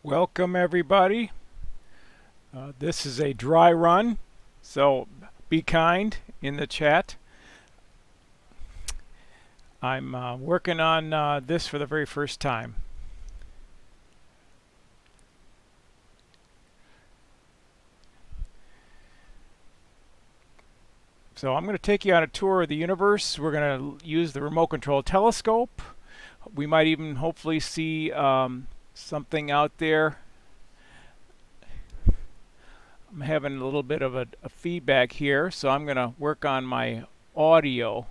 Welcome everybody. This is a dry run, so be kind in the chat. I'm working on this for the very first time. So I'm going to take you on a tour of the universe. We're going to use the remote control telescope. We might even hopefully see something out there. I'm having a little bit of a feedback here, so I'm going to work on my audio.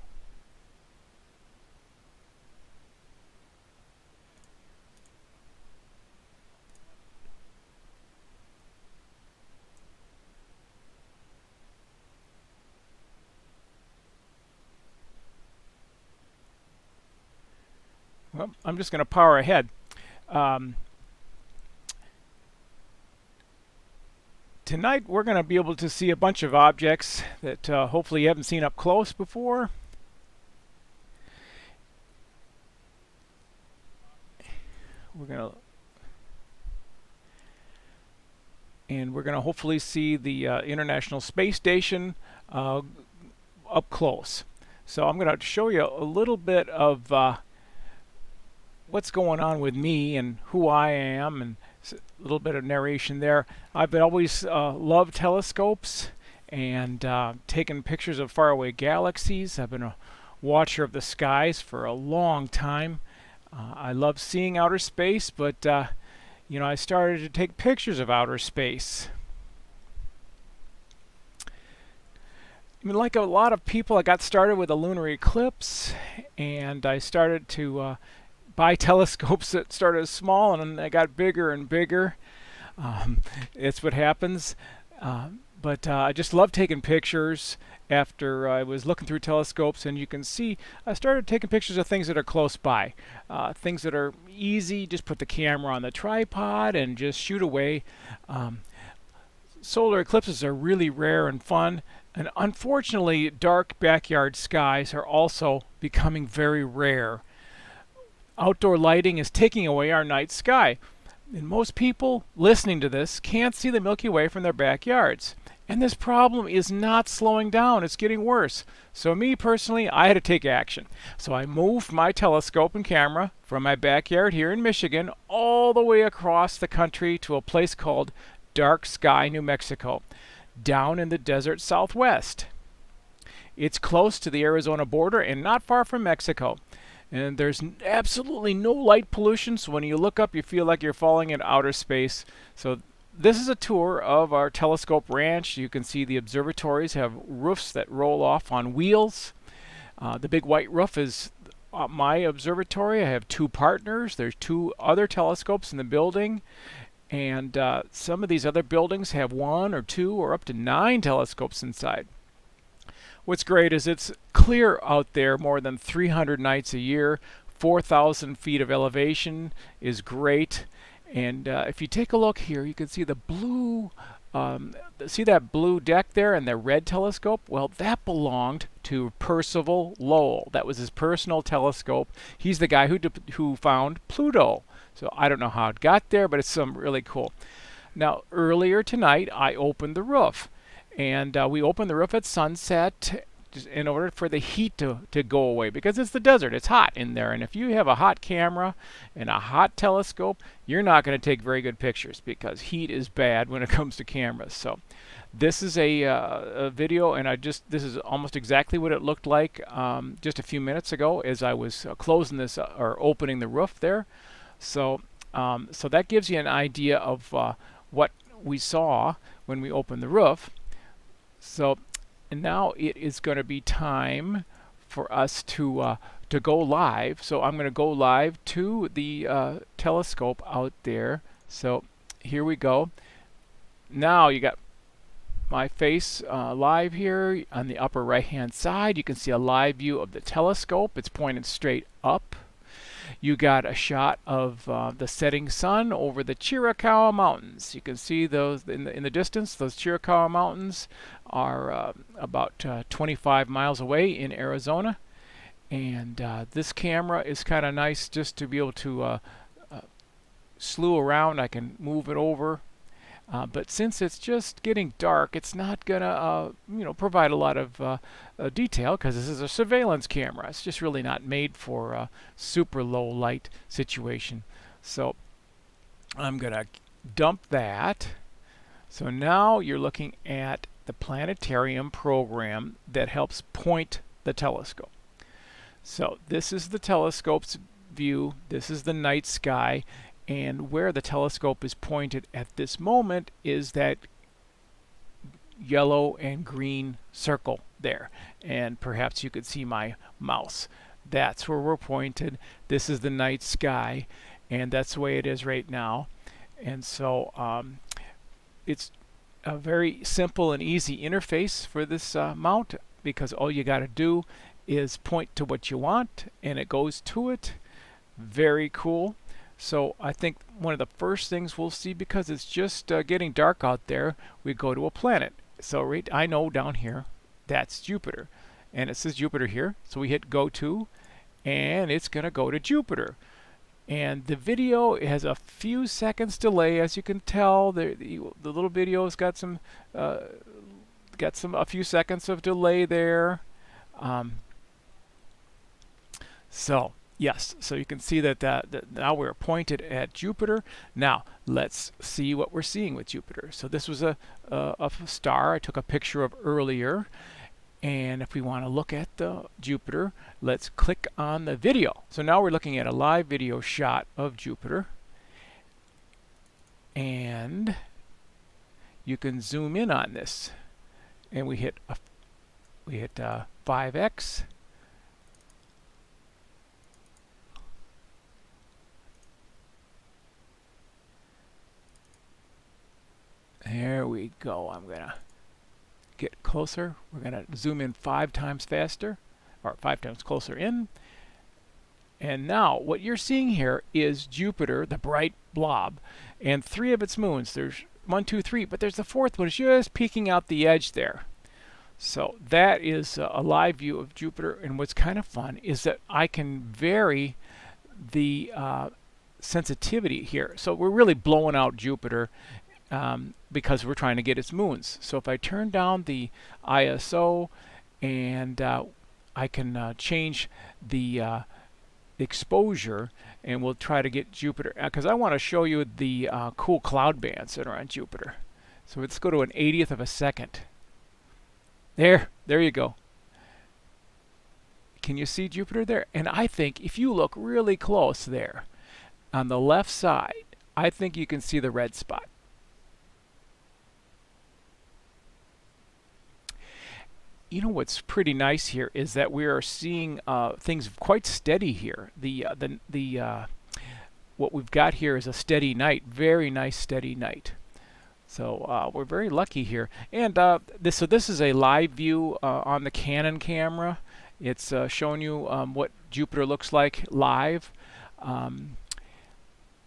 Well, I'm just going to power ahead. Tonight we're going to be able to see a bunch of objects that hopefully you haven't seen up close before. We're going to hopefully see the International Space Station up close. So I'm going to show you a little bit of what's going on with me and who I am, and a little bit of narration there. I've always loved telescopes and taken pictures of faraway galaxies. I've been a watcher of the skies for a long time. I love seeing outer space, but you know, I started to take pictures of outer space. I mean, like a lot of people, I got started with a lunar eclipse, and I started to buy telescopes that started small and they got bigger and bigger. It's what happens. But I just love taking pictures after I was looking through telescopes, and you can see I started taking pictures of things that are close by. Things that are easy, just put the camera on the tripod and just shoot away. Solar eclipses are really rare and fun, and unfortunately dark backyard skies are also becoming very rare. Outdoor lighting is taking away our night sky. And most people listening to this can't see the Milky Way from their backyards. And this problem is not slowing down, it's getting worse. So me personally, I had to take action. So I moved my telescope and camera from my backyard here in Michigan all the way across the country to a place called Dark Sky, New Mexico, down in the desert southwest. It's close to the Arizona border and not far from Mexico. And there's absolutely no light pollution, so when you look up you feel like you're falling into outer space. So this is a tour of our telescope ranch. You can see the observatories have roofs that roll off on wheels. The big white roof is my observatory. I have two partners. There's two other telescopes in the building, and some of these other buildings have one or two or up to 9 telescopes inside. What's great is it's clear out there more than 300 nights a year. 4,000 feet of elevation is great. And if you take a look here, you can see the blue, see that blue deck there and the red telescope? Well, that belonged to Percival Lowell. That was his personal telescope. He's the guy who found Pluto. So I don't know how it got there, but it's really cool. Now, earlier tonight, I opened the roof. And we opened the roof at sunset in order for the heat to go away, because it's the desert, it's hot in there, and if you have a hot camera and a hot telescope, you're not going to take very good pictures because heat is bad when it comes to cameras. So this is a video, and this is almost exactly what it looked like just a few minutes ago as I was closing this or opening the roof there. So so that gives you an idea of what we saw when we opened the roof. So and now it is going to be time for us to go live. So I'm going to go live to the telescope out there. So here we go. Now you got my face live here on the upper right hand side. You can see a live view of the telescope. It's pointed straight up. You got a shot of the setting sun over the Chiricahua Mountains. You can see those in the distance. Those Chiricahua Mountains are about 25 miles away in Arizona. And this camera is kind of nice just to be able to slew around, I can move it over. But since it's just getting dark, it's not gonna provide a lot of detail because this is a surveillance camera. It's just really not made for a super low light situation. So I'm gonna dump that. So now you're looking at the planetarium program that helps point the telescope. So this is the telescope's view. This is the night sky. And where the telescope is pointed at this moment is that yellow and green circle there. And perhaps you could see my mouse. That's where we're pointed. This is the night sky, and that's the way it is right now. And so it's a very simple and easy interface for this mount, because all you got to do is point to what you want and it goes to it. Very cool. So I think one of the first things we'll see, because it's just getting dark out there, we go to a planet. So right, I know down here, that's Jupiter. And it says Jupiter here. So we hit go to, and it's going to go to Jupiter. And the video has a few seconds delay, as you can tell. The little video's got a few seconds of delay there. So yes, so you can see that, now we're pointed at Jupiter. Now let's see what we're seeing with Jupiter. So this was a star I took a picture of earlier. And if we want to look at the Jupiter, let's click on the video. So now we're looking at a live video shot of Jupiter. And you can zoom in on this. And we hit 5x. There we go. I'm going to get closer. We're going to zoom in 5 times faster, or 5 times closer in. And now what you're seeing here is Jupiter, the bright blob, and 3 of its moons. There's 1, 2, 3, but there's the 4th one just peeking out the edge there. So that is a live view of Jupiter. And what's kind of fun is that I can vary the sensitivity here. So we're really blowing out Jupiter because we're trying to get its moons. So if I turn down the ISO, and I can change the exposure, and we'll try to get Jupiter, because I want to show you the cool cloud bands that are on Jupiter. So let's go to an 80th of a second. There you go. Can you see Jupiter there? And I think if you look really close there on the left side, I think you can see the red spot. You know what's pretty nice here is that we are seeing things quite steady here. What we've got here is a steady night, very nice steady night. So we're very lucky here. And this is a live view on the Canon camera. It's showing you what Jupiter looks like live.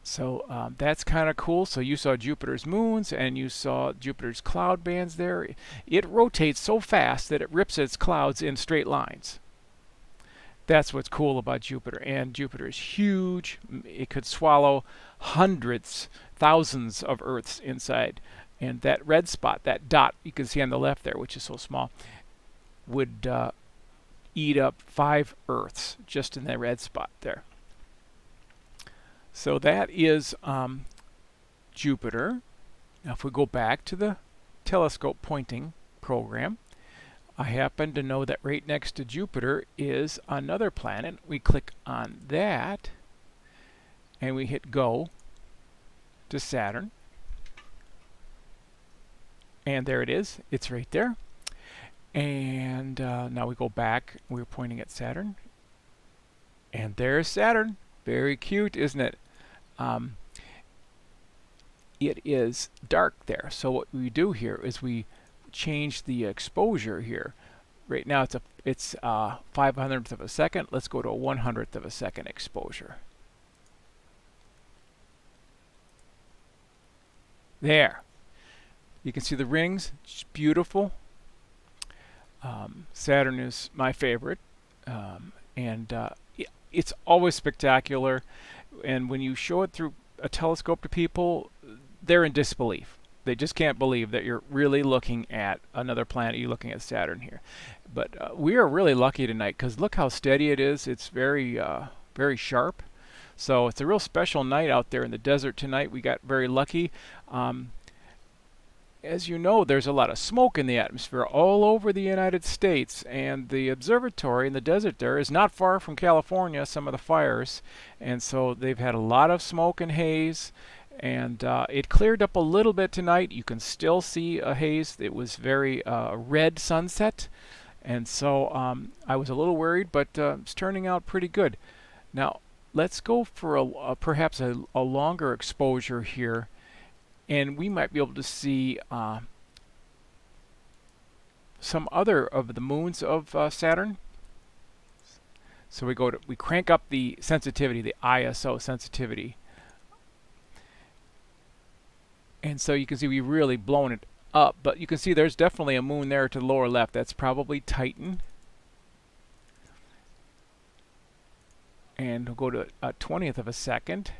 So that's kind of cool. So you saw Jupiter's moons and you saw Jupiter's cloud bands there. It rotates so fast that it rips its clouds in straight lines. That's what's cool about Jupiter. And Jupiter is huge. It could swallow hundreds, thousands of Earths inside. And that red spot, that dot you can see on the left there, which is so small, would eat up 5 Earths just in that red spot there. So that is Jupiter. Now if we go back to the telescope pointing program, I happen to know that right next to Jupiter is another planet. We click on that and we hit go to Saturn. And there it is. It's right there. And now we go back. We're pointing at Saturn. And there's Saturn. Very cute, isn't it? It is dark there. So what we do here is we change the exposure here. Right now it's 500th of a second. Let's go to a 100th of a second exposure. There. You can see the rings. It's beautiful. Saturn is my favorite. And it's always spectacular. And when you show it through a telescope to people, they're in disbelief. They just can't believe that you're really looking at another planet. You're looking at Saturn here. But we are really lucky tonight because look how steady it is. It's very sharp. So it's a real special night out there in the desert tonight. We got very lucky. As you know, there's a lot of smoke in the atmosphere all over the United States, and the observatory in the desert there is not far from California, some of the fires, and so they've had a lot of smoke and haze, and it cleared up a little bit tonight. You can still see a haze. It was very red sunset, and so I was a little worried, but it's turning out pretty good. Now, let's go for perhaps a longer exposure here, and we might be able to see some other of the moons of Saturn. So we crank up the sensitivity, the ISO sensitivity, and so you can see we've really blown it up. But you can see there's definitely a moon there to the lower left. That's probably Titan. And we'll go to a 20th of a second.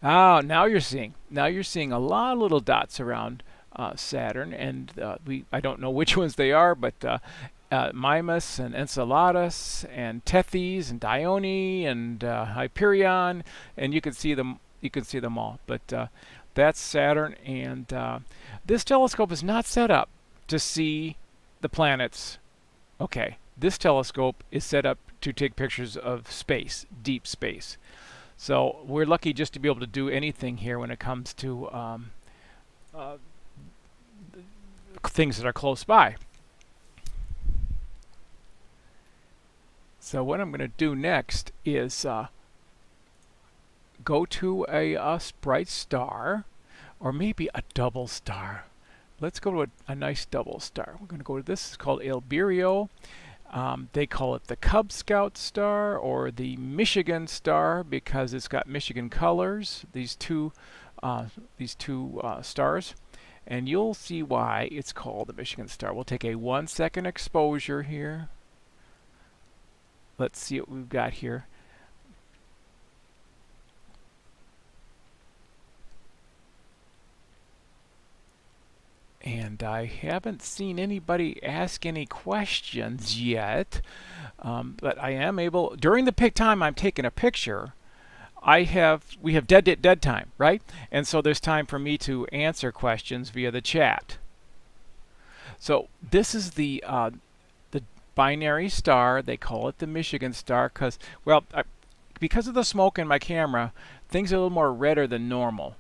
Ah, now you're seeing a lot of little dots around Saturn, and I don't know which ones they are, but Mimas and Enceladus and Tethys and Dione and Hyperion, and you can see them. You can see them all. But that's Saturn, and this telescope is not set up to see the planets. Okay, this telescope is set up to take pictures of space, deep space. So we're lucky just to be able to do anything here when it comes to things that are close by. So what I'm going to do next is go to a bright star, or maybe a double star. Let's go to a nice double star. We're going to go to this. It's called Albireo. They call it the Cub Scout star or the Michigan star because it's got Michigan colors. These two stars, and you'll see why it's called the Michigan star. We'll take a 1 second exposure here. Let's see what we've got here. And I haven't seen anybody ask any questions yet, but I am able, during the time I'm taking a picture, we have dead time, right? And so there's time for me to answer questions via the chat. So this is the binary star. They call it the Michigan star because, well, because of the smoke in my camera, things are a little more redder than normal.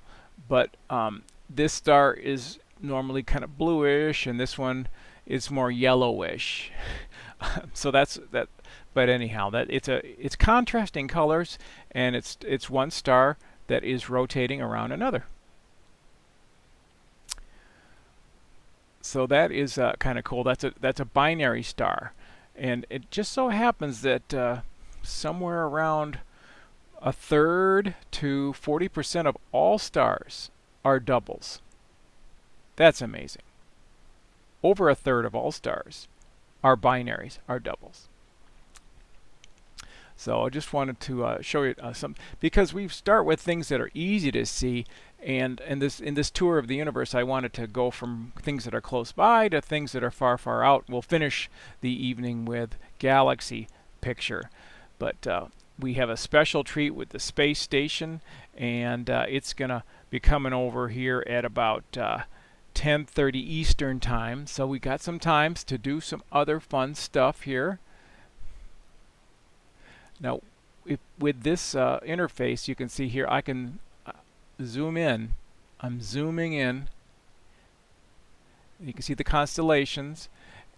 But this star is normally kind of bluish, and this one is more yellowish. So that's that. But anyhow, it's contrasting colors, and it's one star that is rotating around another. So that is kind of cool. That's a binary star, and it just so happens that somewhere around 1/3 to 40% of all stars are doubles. That's amazing. Over 1/3 of all stars are binaries, are doubles. So I just wanted to show you some, because we start with things that are easy to see, and in this tour of the universe, I wanted to go from things that are close by to things that are far out. We'll finish the evening with galaxy picture, but we have a special treat with the space station, and it's gonna be coming over here at about 10:30 Eastern time. So we got some times to do some other fun stuff here. Now, with this interface, you can see here I can zoom in. I'm zooming in. You can see the constellations,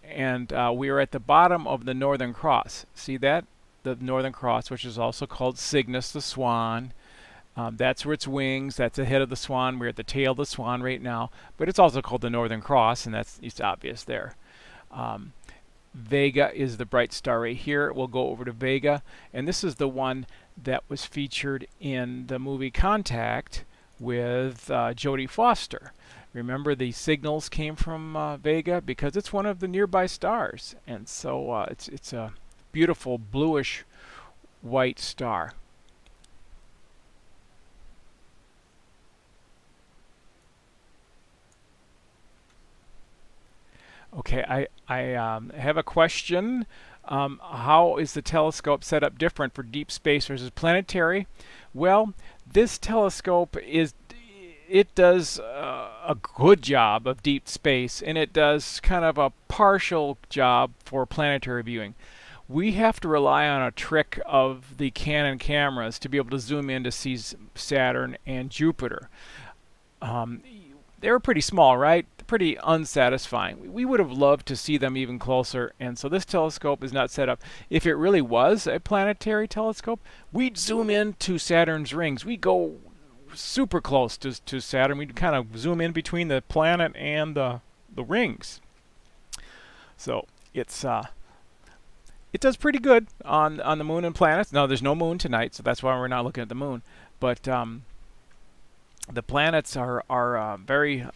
and we are at the bottom of the Northern Cross. See that? The Northern Cross, which is also called Cygnus the Swan. That's where its wings. That's the head of the swan. We're at the tail of the swan right now, but it's also called the Northern Cross, and it's obvious there. Vega is the bright star right here. We'll go over to Vega, and this is the one that was featured in the movie Contact with Jodie Foster. Remember, the signals came from Vega because it's one of the nearby stars, and so it's a beautiful bluish white star. Okay, I have a question. How is the telescope set up different for deep space versus planetary? Well, this telescope is it does a good job of deep space, and it does kind of a partial job for planetary viewing. We have to rely on a trick of the Canon cameras to be able to zoom in to see Saturn and Jupiter. Um, they were pretty small, right? Pretty unsatisfying. We would have loved to see them even closer, and so this telescope is not set up. If it really was a planetary telescope, we'd zoom in to Saturn's rings. We go super close to Saturn. We'd kind of zoom in between the planet and the rings. So it's it does pretty good on the moon and planets. No, there's no moon tonight, so that's why we're not looking at the moon. But the planets are very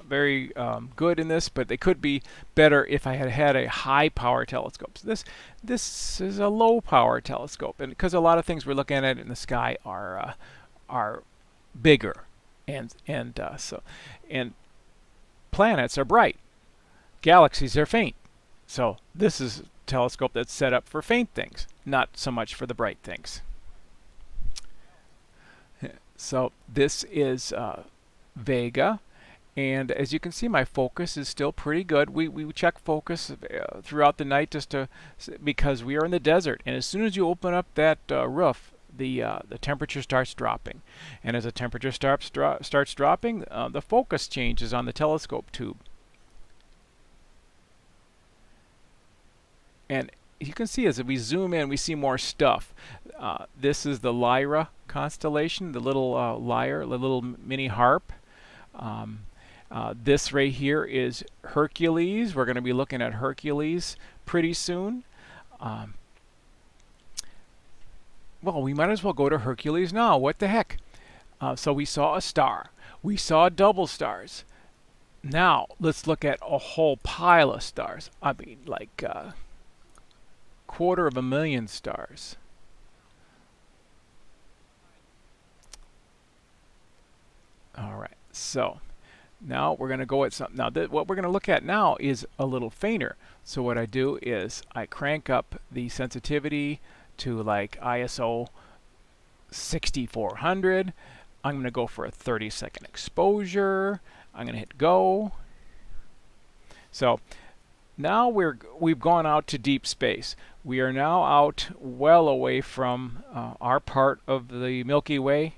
good in this, but they could be better if I had had a high power telescope. So this is a low power telescope, and because a lot of things we're looking at in the sky are bigger, and planets are bright, galaxies are faint. So this is a telescope that's set up for faint things, not so much for the bright things. So this is Vega, and as you can see, my focus is still pretty good. We check focus throughout the night just to because we are in the desert, and as soon as you open up that roof, the temperature starts dropping, and as the temperature starts dropping, the focus changes on the telescope tube, and you can see as we zoom in, we see more stuff. This is the Lyra constellation, the little lyre, the little mini harp. This right here is Hercules. We're going to be looking at Hercules pretty soon. Well, we might as well go to Hercules now. What the heck? So we saw a star. We saw double stars. Now, let's look at a whole pile of stars. I mean, like 250,000 stars. All right, so now we're going to go at something. Now, what we're going to look at now is a little fainter. So what I do is I crank up the sensitivity to like ISO 6400. I'm going to go for a 30-second exposure. I'm going to hit go. So now we've gone out to deep space. We are now out well away from our part of the Milky Way,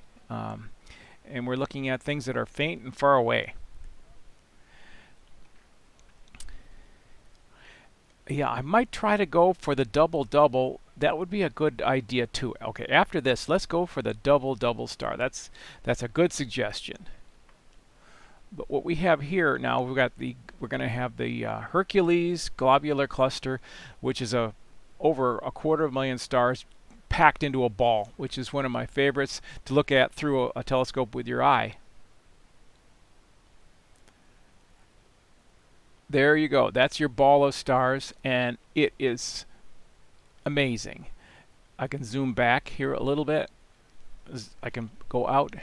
and we're looking at things that are faint and far away. Yeah, I might try to go for the double-double. That would be a good idea too. Okay, after this, let's go for the double-double star. That's a good suggestion. But what we have here now, we're going to have the Hercules globular cluster, which is over 250,000 stars packed into a ball, which is one of my favorites to look at through a telescope with your eye. There you go. That's your ball of stars, and it is amazing. I can zoom back here a little bit. I can go out.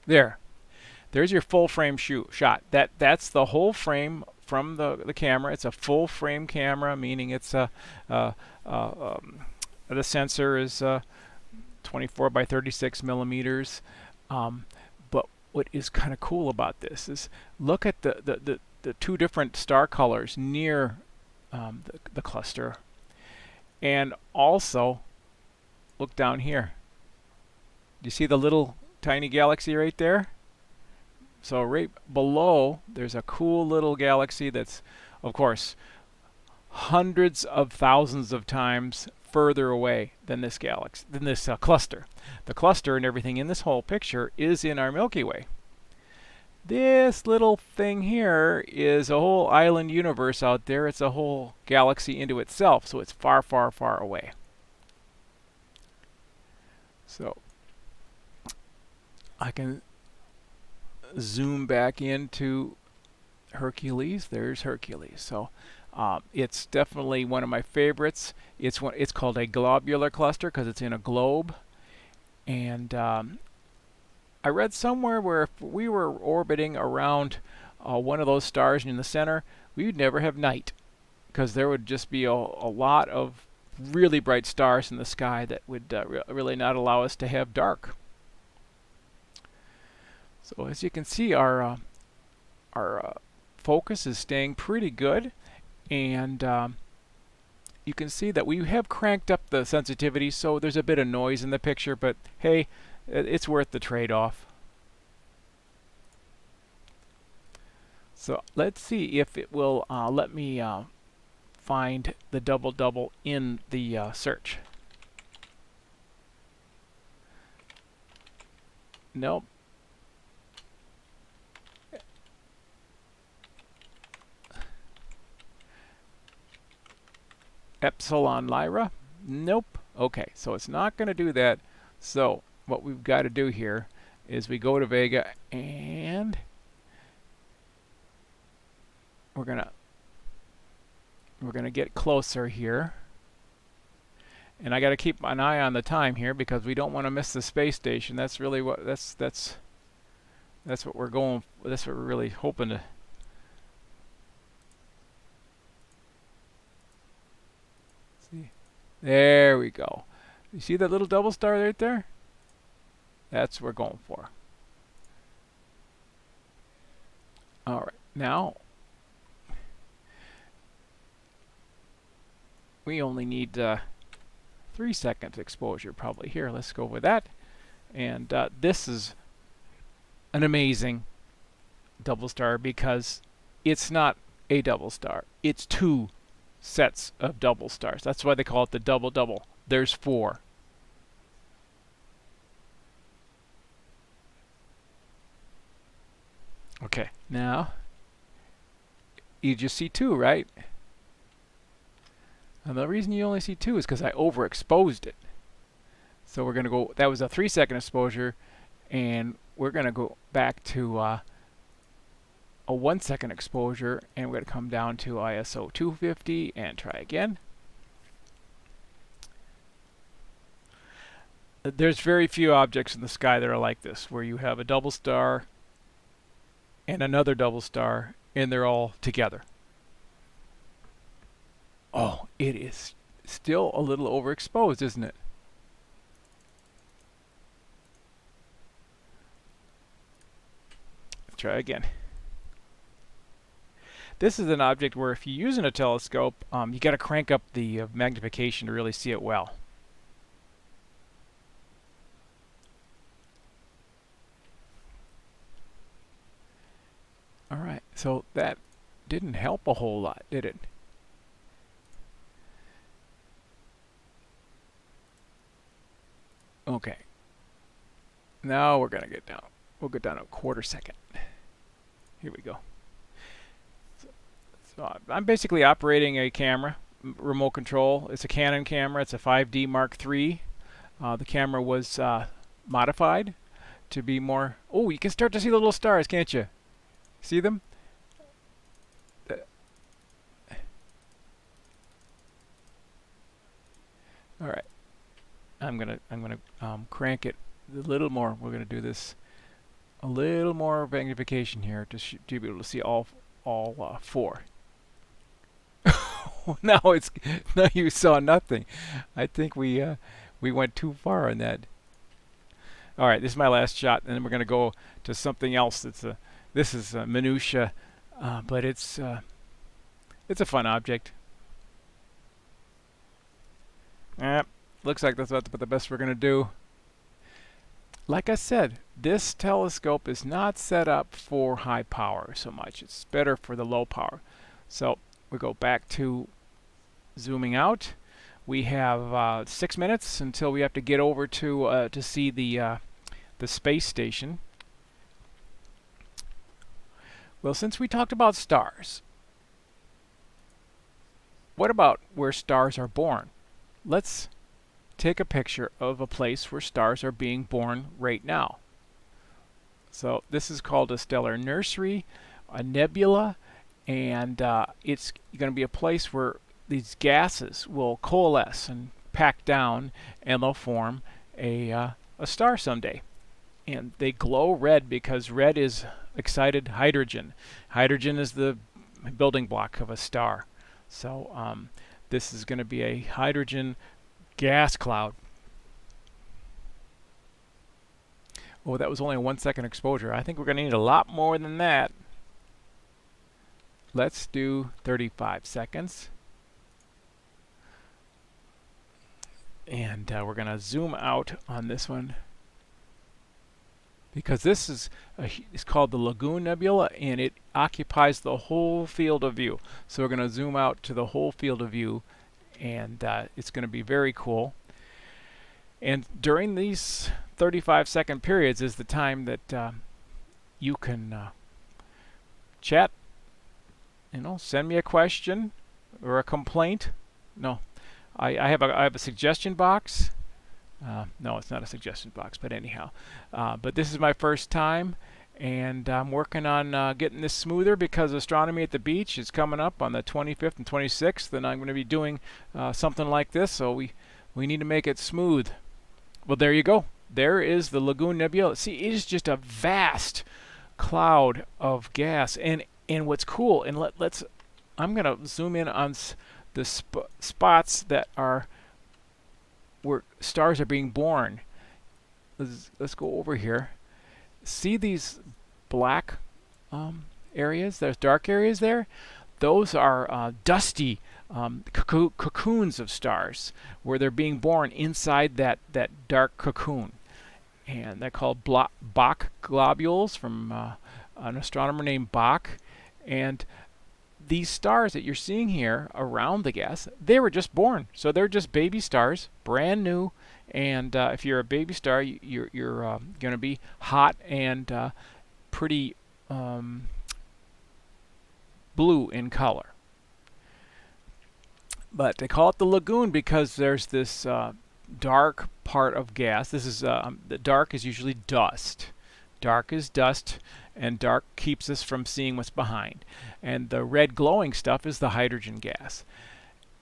There's your full frame shot. That's the whole frame from the camera. It's a full frame camera, meaning it's the sensor is 24 by 36 millimeters. But what is kind of cool about this is look at the two different star colors near the cluster, and also look down here. Do you see the little tiny galaxy right there? So right below, there's a cool little galaxy that's, of course, hundreds of thousands of times further away than this cluster. The cluster and everything in this whole picture is in our Milky Way. This little thing here is a whole island universe out there. It's a whole galaxy into itself, so it's far, far, far away. So I can zoom back into Hercules. There's Hercules. So it's definitely one of my favorites. It's called a globular cluster because it's in a globe. And I read somewhere where if we were orbiting around one of those stars in the center, we would never have night, because there would just be a lot of really bright stars in the sky that would really not allow us to have dark. So as you can see, our focus is staying pretty good, and you can see that we have cranked up the sensitivity, so there's a bit of noise in the picture, but hey, it's worth the trade-off. So let's see if it will let me find the double-double in the search. Nope. Epsilon Lyra? Nope. Okay, so it's not going to do that. So what we've got to do here is we go to Vega, and we're gonna get closer here. And I got to keep an eye on the time here because we don't want to miss the space station. That's really what that's what we're going. That's what we're really hoping to. See, there we go. You see that little double star right there? That's what we're going for. All right, now we only need 3 seconds exposure probably here. Let's go with that. And this is an amazing double star because it's not a double star. It's 2 sets of double stars. That's why they call it the double-double. There's 4. Okay, now you just see 2, right? And the reason you only see 2 is because I overexposed it. So we're going to go, that was a 3-second exposure, and we're going to go back to a 1-second exposure, and we're going to come down to ISO 250 and try again. There's very few objects in the sky that are like this, where you have a double star and another double star, and they're all together. Oh, it is still a little overexposed, isn't it? Let's try again. This is an object where if you're using a telescope, you got to crank up the magnification to really see it well. All right, so that didn't help a whole lot, did it? Okay. Now we're gonna get down. We'll get down to a 1/4 second. Here we go. So I'm basically operating a camera, remote control. It's a Canon camera. It's a 5D Mark III. The camera was modified to be more. Oh, you can start to see the little stars, can't you? See them? All right. I'm gonna crank it a little more. We're gonna do this a little more magnification here to be able to see all 4. now you saw nothing. I think we went too far on that. All right, this is my last shot, and then we're gonna go to something else. This is minutia, but it's a fun object. Looks like that's about the best we're going to do. Like I said, this telescope is not set up for high power so much. It's better for the low power. So we go back to zooming out. We have 6 minutes until we have to get over to see the space station. Well, since we talked about stars, what about where stars are born? Let's take a picture of a place where stars are being born right now. So this is called a stellar nursery, a nebula, and it's going to be a place where these gases will coalesce and pack down, and they'll form a star someday. And they glow red because red is excited hydrogen. Hydrogen is the building block of a star. So this is going to be a hydrogen gas cloud. Oh, that was only a 1 second exposure. I think we're going to need a lot more than that. Let's do 35 seconds. And we're going to zoom out on this one, because this is it's called the Lagoon Nebula, and it occupies the whole field of view. So we're going to zoom out to the whole field of view, and it's going to be very cool. And during these 35-second periods is the time that you can chat, send me a question or a complaint. No, I have a suggestion box. No, it's not a suggestion box, but anyhow. But this is my first time, and I'm working on getting this smoother, because Astronomy at the Beach is coming up on the 25th and 26th, and I'm going to be doing something like this, so we need to make it smooth. Well, there you go. There is the Lagoon Nebula. See, it is just a vast cloud of gas, and what's cool, and I'm going to zoom in on the spots that are where stars are being born. Let's go over here. See these black areas? There's dark areas there. Those are dusty cocoons of stars, where they're being born inside that dark cocoon. And they're called Bok globules, from an astronomer named Bok. And these stars that you're seeing here around the gas, they were just born. So they're just baby stars, brand new. And if you're a baby star, you're going to be hot and pretty blue in color. But they call it the lagoon because there's this dark part of gas. This is the dark is usually dust. Dark is dust, and dark keeps us from seeing what's behind. And the red glowing stuff is the hydrogen gas.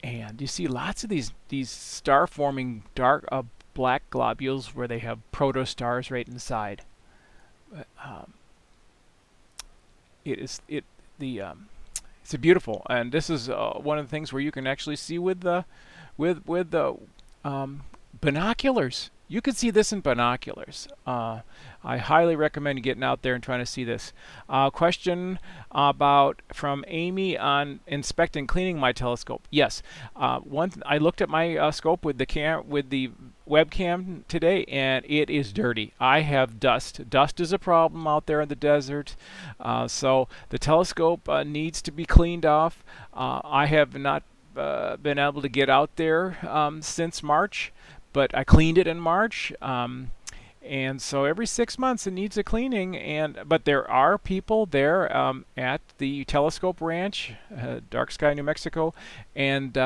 And you see lots of these star-forming dark black globules where they have protostars right inside. But, it's beautiful, and this is one of the things where you can actually see with the binoculars. You can see this in binoculars. I highly recommend getting out there and trying to see this. Question from Amy on inspecting, cleaning my telescope. Yes, I looked at my scope with the webcam today, and it is dirty. I have dust. Dust is a problem out there in the desert, so the telescope needs to be cleaned off. I have not been able to get out there since March. But I cleaned it in March, and so every 6 months it needs a cleaning. But there are people there at the Telescope Ranch, Dark Sky, New Mexico, and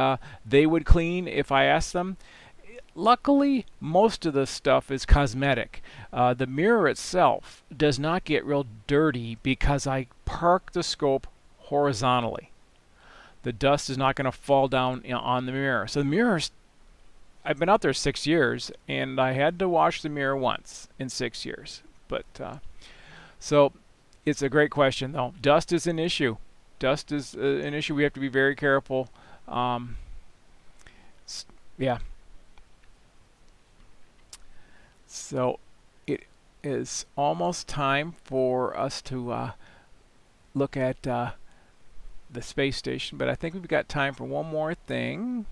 they would clean if I asked them. Luckily, most of the stuff is cosmetic. The mirror itself does not get real dirty because I park the scope horizontally. The dust is not going to fall down on the mirror. So the mirror's I've been out there 6 years, and I had to wash the mirror once in 6 years. But so it's a great question, though. Dust is an issue. Dust is an issue. We have to be very careful. Yeah. So it is almost time for us to look at the space station, but I think we've got time for one more thing.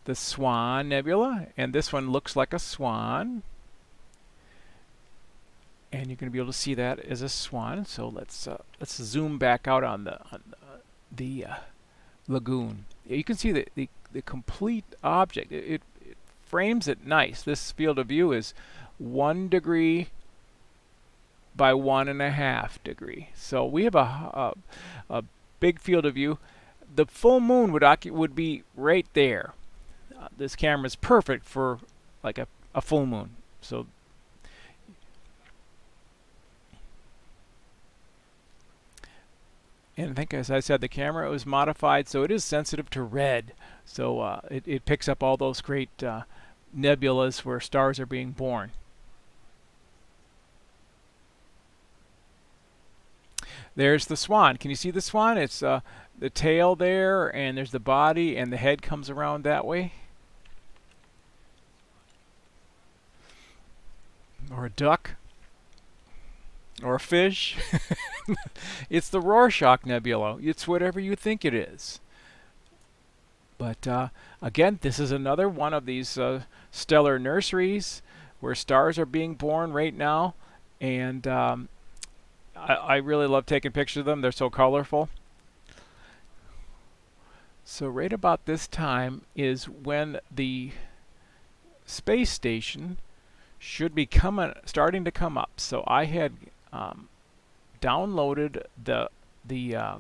The Swan Nebula, and this one looks like a swan, and you're going to be able to see that as a swan. So let's zoom back out on the lagoon. You can see the complete object. It frames it nice. This field of view is 1 degree by 1.5 degree. So we have a big field of view. The full moon would be right there. This camera is perfect for like a full moon. So and I think, as I said, the camera was modified so it is sensitive to red. So it picks up all those great nebulas where stars are being born. There's the swan. Can you see the swan? It's the tail there, and there's the body, and the head comes around that way. Or a duck. Or a fish. It's the Rorschach Nebula. It's whatever you think it is. But again, this is another one of these stellar nurseries where stars are being born right now. And I really love taking pictures of them. They're so colorful. So right about this time is when the space station should be starting to come up. So I had downloaded the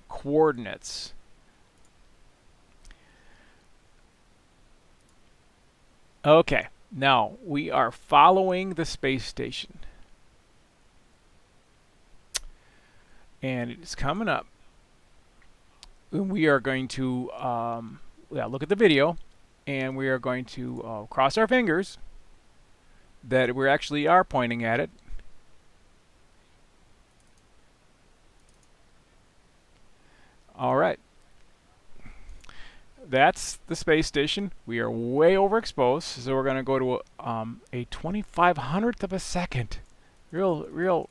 coordinates. Okay, now we are following the space station. And it's coming up. We are going to look at the video, and we are going to cross our fingers that we actually are pointing at it. All right. That's the space station. We are way overexposed, so we're going to go to a 2500th of a second. Real.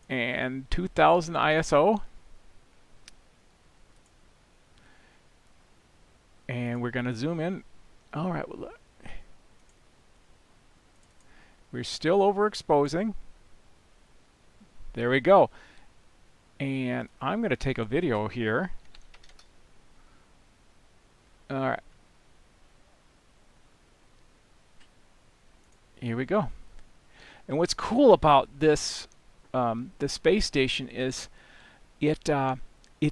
And 2000 ISO. And we're going to zoom in. All right. Well, we're still overexposing. There we go. And I'm going to take a video here. All right. Here we go. And what's cool about this, the space station, is it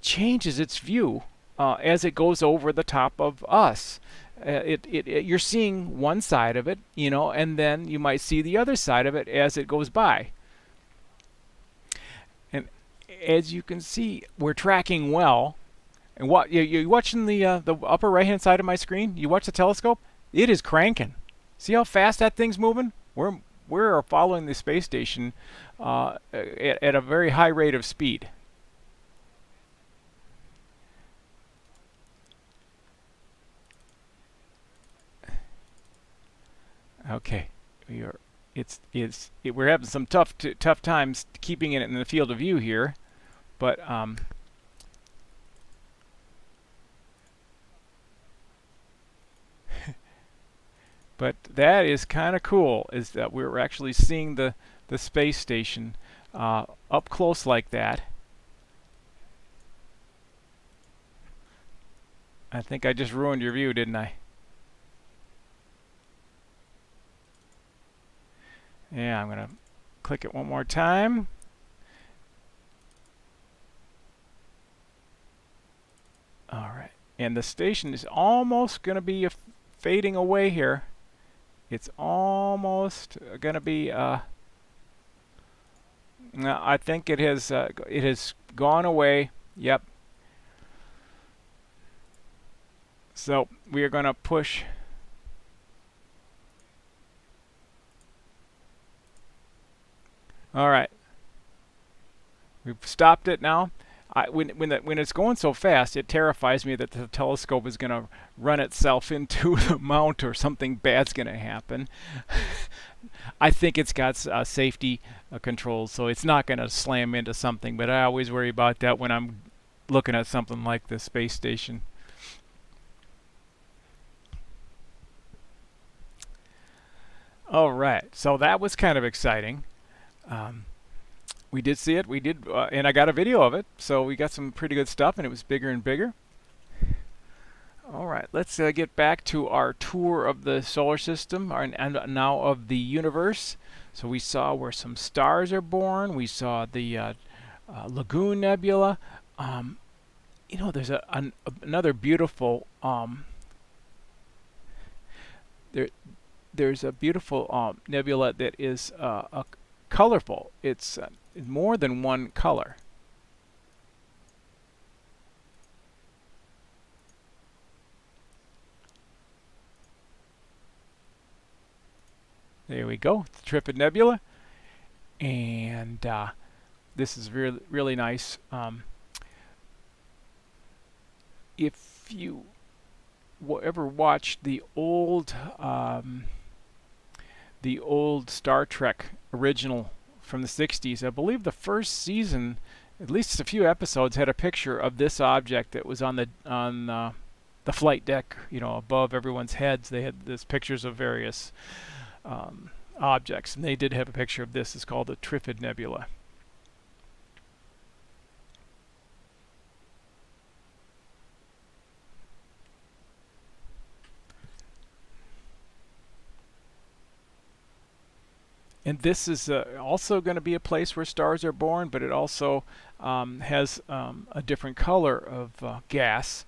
changes its view as it goes over the top of us. You're seeing one side of it, you know, and then you might see the other side of it as it goes by. And as you can see, we're tracking well. And what you watching the upper right hand side of my screen? You watch the telescope? It is cranking. See how fast that thing's moving? We're following the space station at a very high rate of speed. Okay, we're having some tough times keeping it in the field of view here, but but that is kind of cool, is that we're actually seeing the space station up close like that. I think I just ruined your view, didn't I? Yeah, I'm going to click it one more time. All right. And the station is almost going to be fading away here. It's almost going to be no, I think it has gone away. Yep. So we are going to push. All right. We've stopped it now. When it's going so fast, it terrifies me that the telescope is going to run itself into the mount or something bad's going to happen. I think it's got safety controls, so it's not going to slam into something, but I always worry about that when I'm looking at something like the space station. All right, so that was kind of exciting. We did see it. We did, and I got a video of it, so we got some pretty good stuff, and it was bigger and bigger. All right, let's get back to our tour of the solar system and now of the universe. So we saw where some stars are born. We saw the Lagoon Nebula. You know, there's another beautiful there's a beautiful nebula that is colorful. It's more than one color. There we go, the Trifid Nebula. And this is really, really nice. If you ever watched the old Star Trek original from the 60s, I believe the first season, at least a few episodes, had a picture of this object that was on the flight deck, above everyone's heads. They had these pictures of various objects, and they did have a picture of this. It's called the Trifid Nebula. And this is also going to be a place where stars are born, but it also has a different color of gas.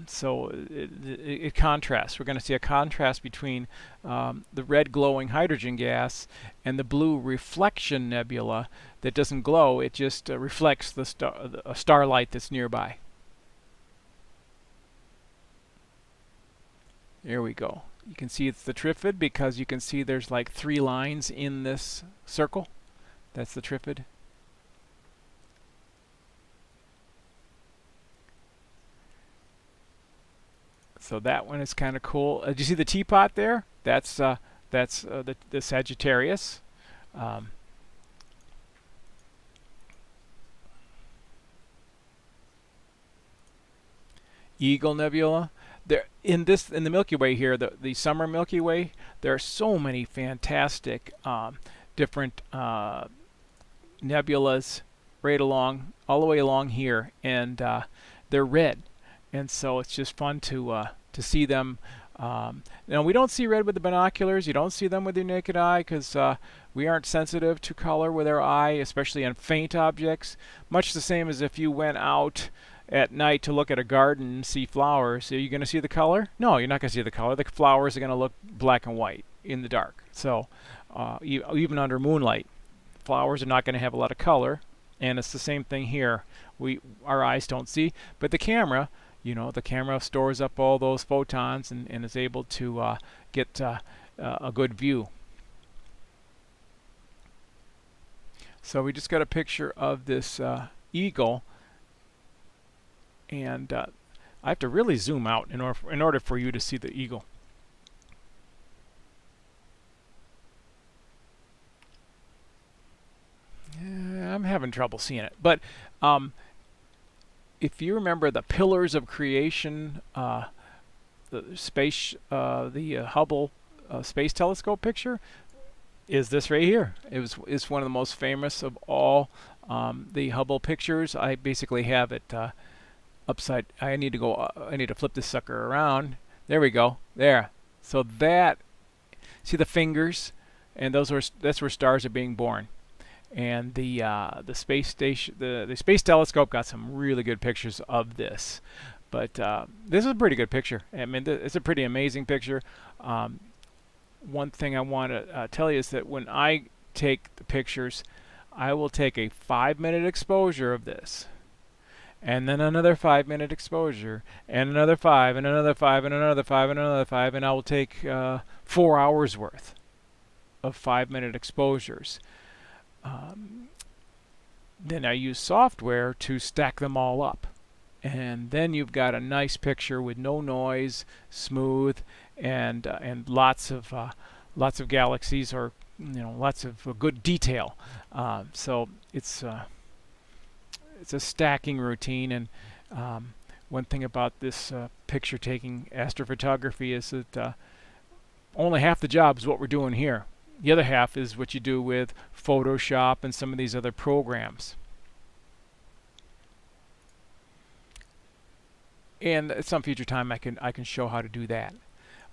So it contrasts. We're going to see a contrast between the red glowing hydrogen gas and the blue reflection nebula that doesn't glow. It just reflects a starlight that's nearby. There we go. You can see it's the Trifid because you can see there's like 3 lines in this circle. That's the Trifid. So that one is kind of cool. Do you see the teapot there? That's the Sagittarius. Eagle Nebula. There in the Milky Way here, the summer Milky Way, there are so many fantastic different nebulas right along, all the way along here, and they're red, and so it's just fun to see them. Now we don't see red with the binoculars. You don't see them with your naked eye because we aren't sensitive to color with our eye, especially on faint objects. Much the same as if you went out at night to look at a garden and see flowers. Are you going to see the color? No, you're not going to see the color. The flowers are going to look black and white in the dark. So even under moonlight, flowers are not going to have a lot of color. And it's the same thing here. Our eyes don't see, but the camera, the camera stores up all those photons and is able to get a good view. So we just got a picture of this eagle. And I have to really zoom out in order for you to see the eagle. I'm having trouble seeing it. But if you remember the Pillars of Creation, the Hubble Space Telescope picture, is this right here. It's one of the most famous of all the Hubble pictures. I basically have it upside. I need to flip this sucker around. There we go. There. So see the fingers, and that's where stars are being born. And the space station, the space telescope got some really good pictures of this. But this is a pretty good picture. I mean, it's a pretty amazing picture. One thing I want to tell you is that when I take the pictures, I will take a 5-minute exposure of this, and then another 5-minute exposure, and another 5, and another 5, and another 5, and another 5, and I will take 4 hours worth of 5-minute exposures. Then I use software to stack them all up, and then you've got a nice picture with no noise, smooth, and lots of galaxies, or lots of good detail. So it's a stacking routine, and one thing about this picture taking astrophotography is that only half the job is what we're doing here. The other half is what you do with Photoshop and some of these other programs. And at some future time I can show how to do that.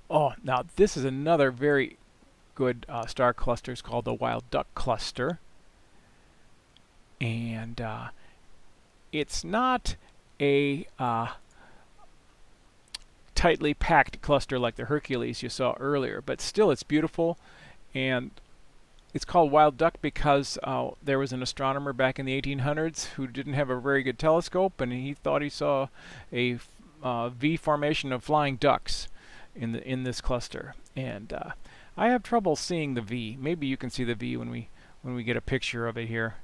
Oh, now this is another very good star cluster. It's called the Wild Duck Cluster. And it's not a tightly packed cluster like the Hercules you saw earlier, but still it's beautiful. And it's called Wild Duck because there was an astronomer back in the 1800s who didn't have a very good telescope, and he thought he saw a V formation of flying ducks in this cluster. And I have trouble seeing the V. Maybe you can see the V when we get a picture of it here.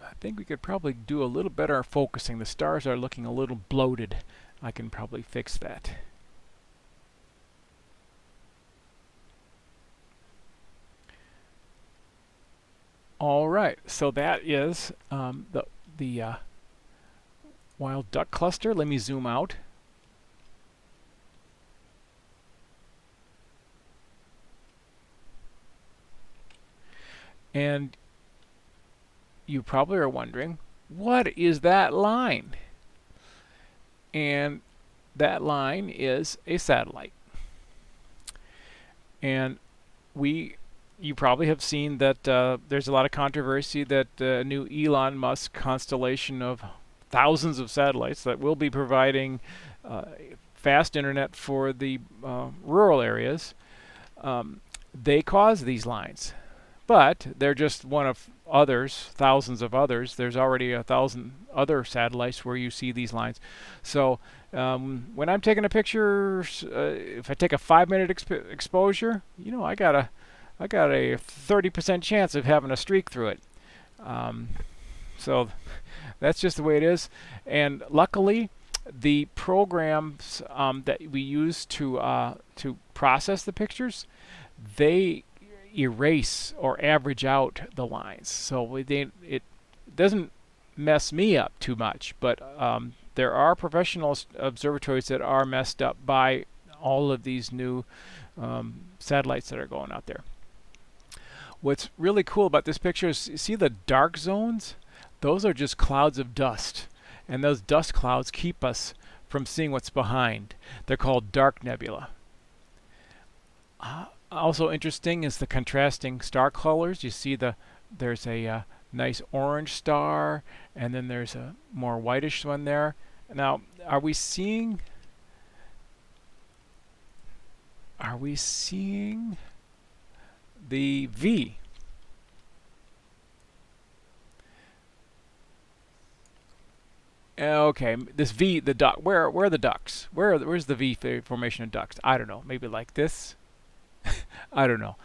I think we could probably do a little better focusing. The stars are looking a little bloated. I can probably fix that. All right, so that is the wild duck cluster. Let me zoom out. And you probably are wondering, what is that line? And that line is a satellite. And you probably have seen that there's a lot of controversy that new Elon Musk constellation of thousands of satellites that will be providing fast internet for the rural areas, they cause these lines. But they're just one of others, thousands of others. There's already 1,000 other satellites where you see these lines. So when I'm taking a picture, if I take a 5-minute exposure, you know, I got a 30% chance of having a streak through it. So that's just the way it is. And luckily, the programs that we use to process the pictures, they erase or average out the lines. So it doesn't mess me up too much, but there are professional observatories that are messed up by all of these new satellites that are going out there. What's really cool about this picture is, see the dark zones? Those are just clouds of dust. And those dust clouds keep us from seeing what's behind. They're called dark nebula. Also interesting is the contrasting star colors. You see there's a nice orange star, and then there's a more whitish one there. Now, are we seeing the V? Okay, this V, the duck. Where are the ducks? Where's the V formation of ducks? I don't know. Maybe like this. I don't know,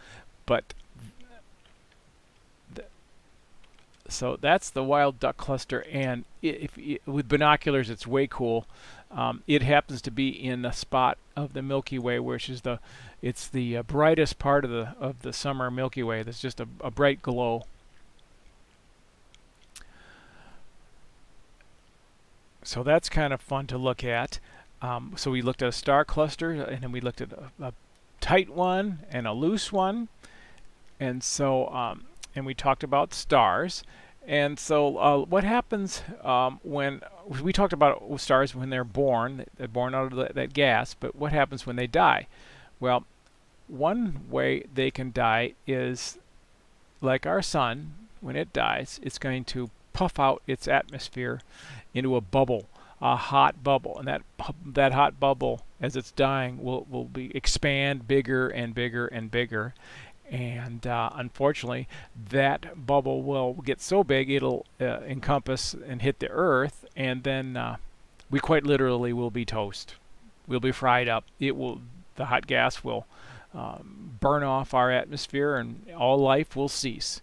but so that's the wild duck cluster, and with binoculars, it's way cool. It happens to be in a spot of the Milky Way, which is it's the brightest part of the summer Milky Way. There's just a bright glow. So that's kind of fun to look at. So we looked at a star cluster, and then we looked at a tight one and a loose one, and so and we talked about stars. And so what happens when we talked about stars when they're born out of that gas, but what happens when they die? Well, one way they can die is like our sun. When it dies, it's going to puff out its atmosphere into a bubble, a hot bubble, and that hot bubble, as it's dying, will expand bigger and bigger and bigger, and unfortunately, that bubble will get so big it'll encompass and hit the Earth, and then we quite literally will be toast. We'll be fried up. The hot gas will burn off our atmosphere, and all life will cease.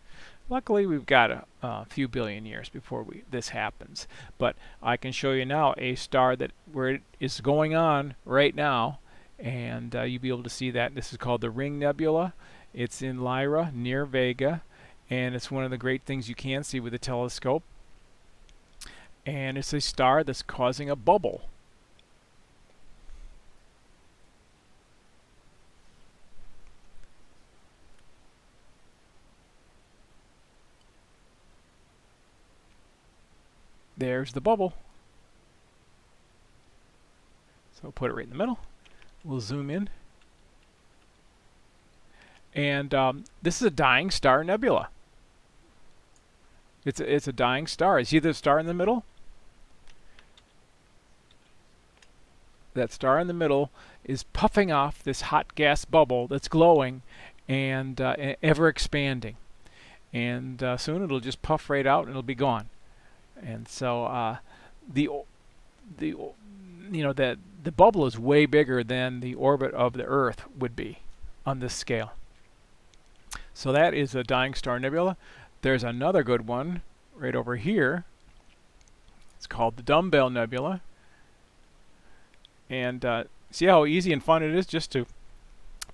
Luckily, we've got a few billion years before this happens. But I can show you now a star where it is going on right now, and you'll be able to see that. This is called the Ring Nebula. It's in Lyra, near Vega, and it's one of the great things you can see with a telescope. And it's a star that's causing a bubble. There's the bubble. So I'll put it right in the middle. We'll zoom in. And this is a dying star nebula. It's a dying star. You see the star in the middle? That star in the middle is puffing off this hot gas bubble that's glowing, and ever expanding. And soon it'll just puff right out and it'll be gone. And so the the that the bubble is way bigger than the orbit of the Earth would be on this scale. So that is a dying star nebula. There's another good one right over here. It's called the Dumbbell Nebula. And see how easy and fun it is just to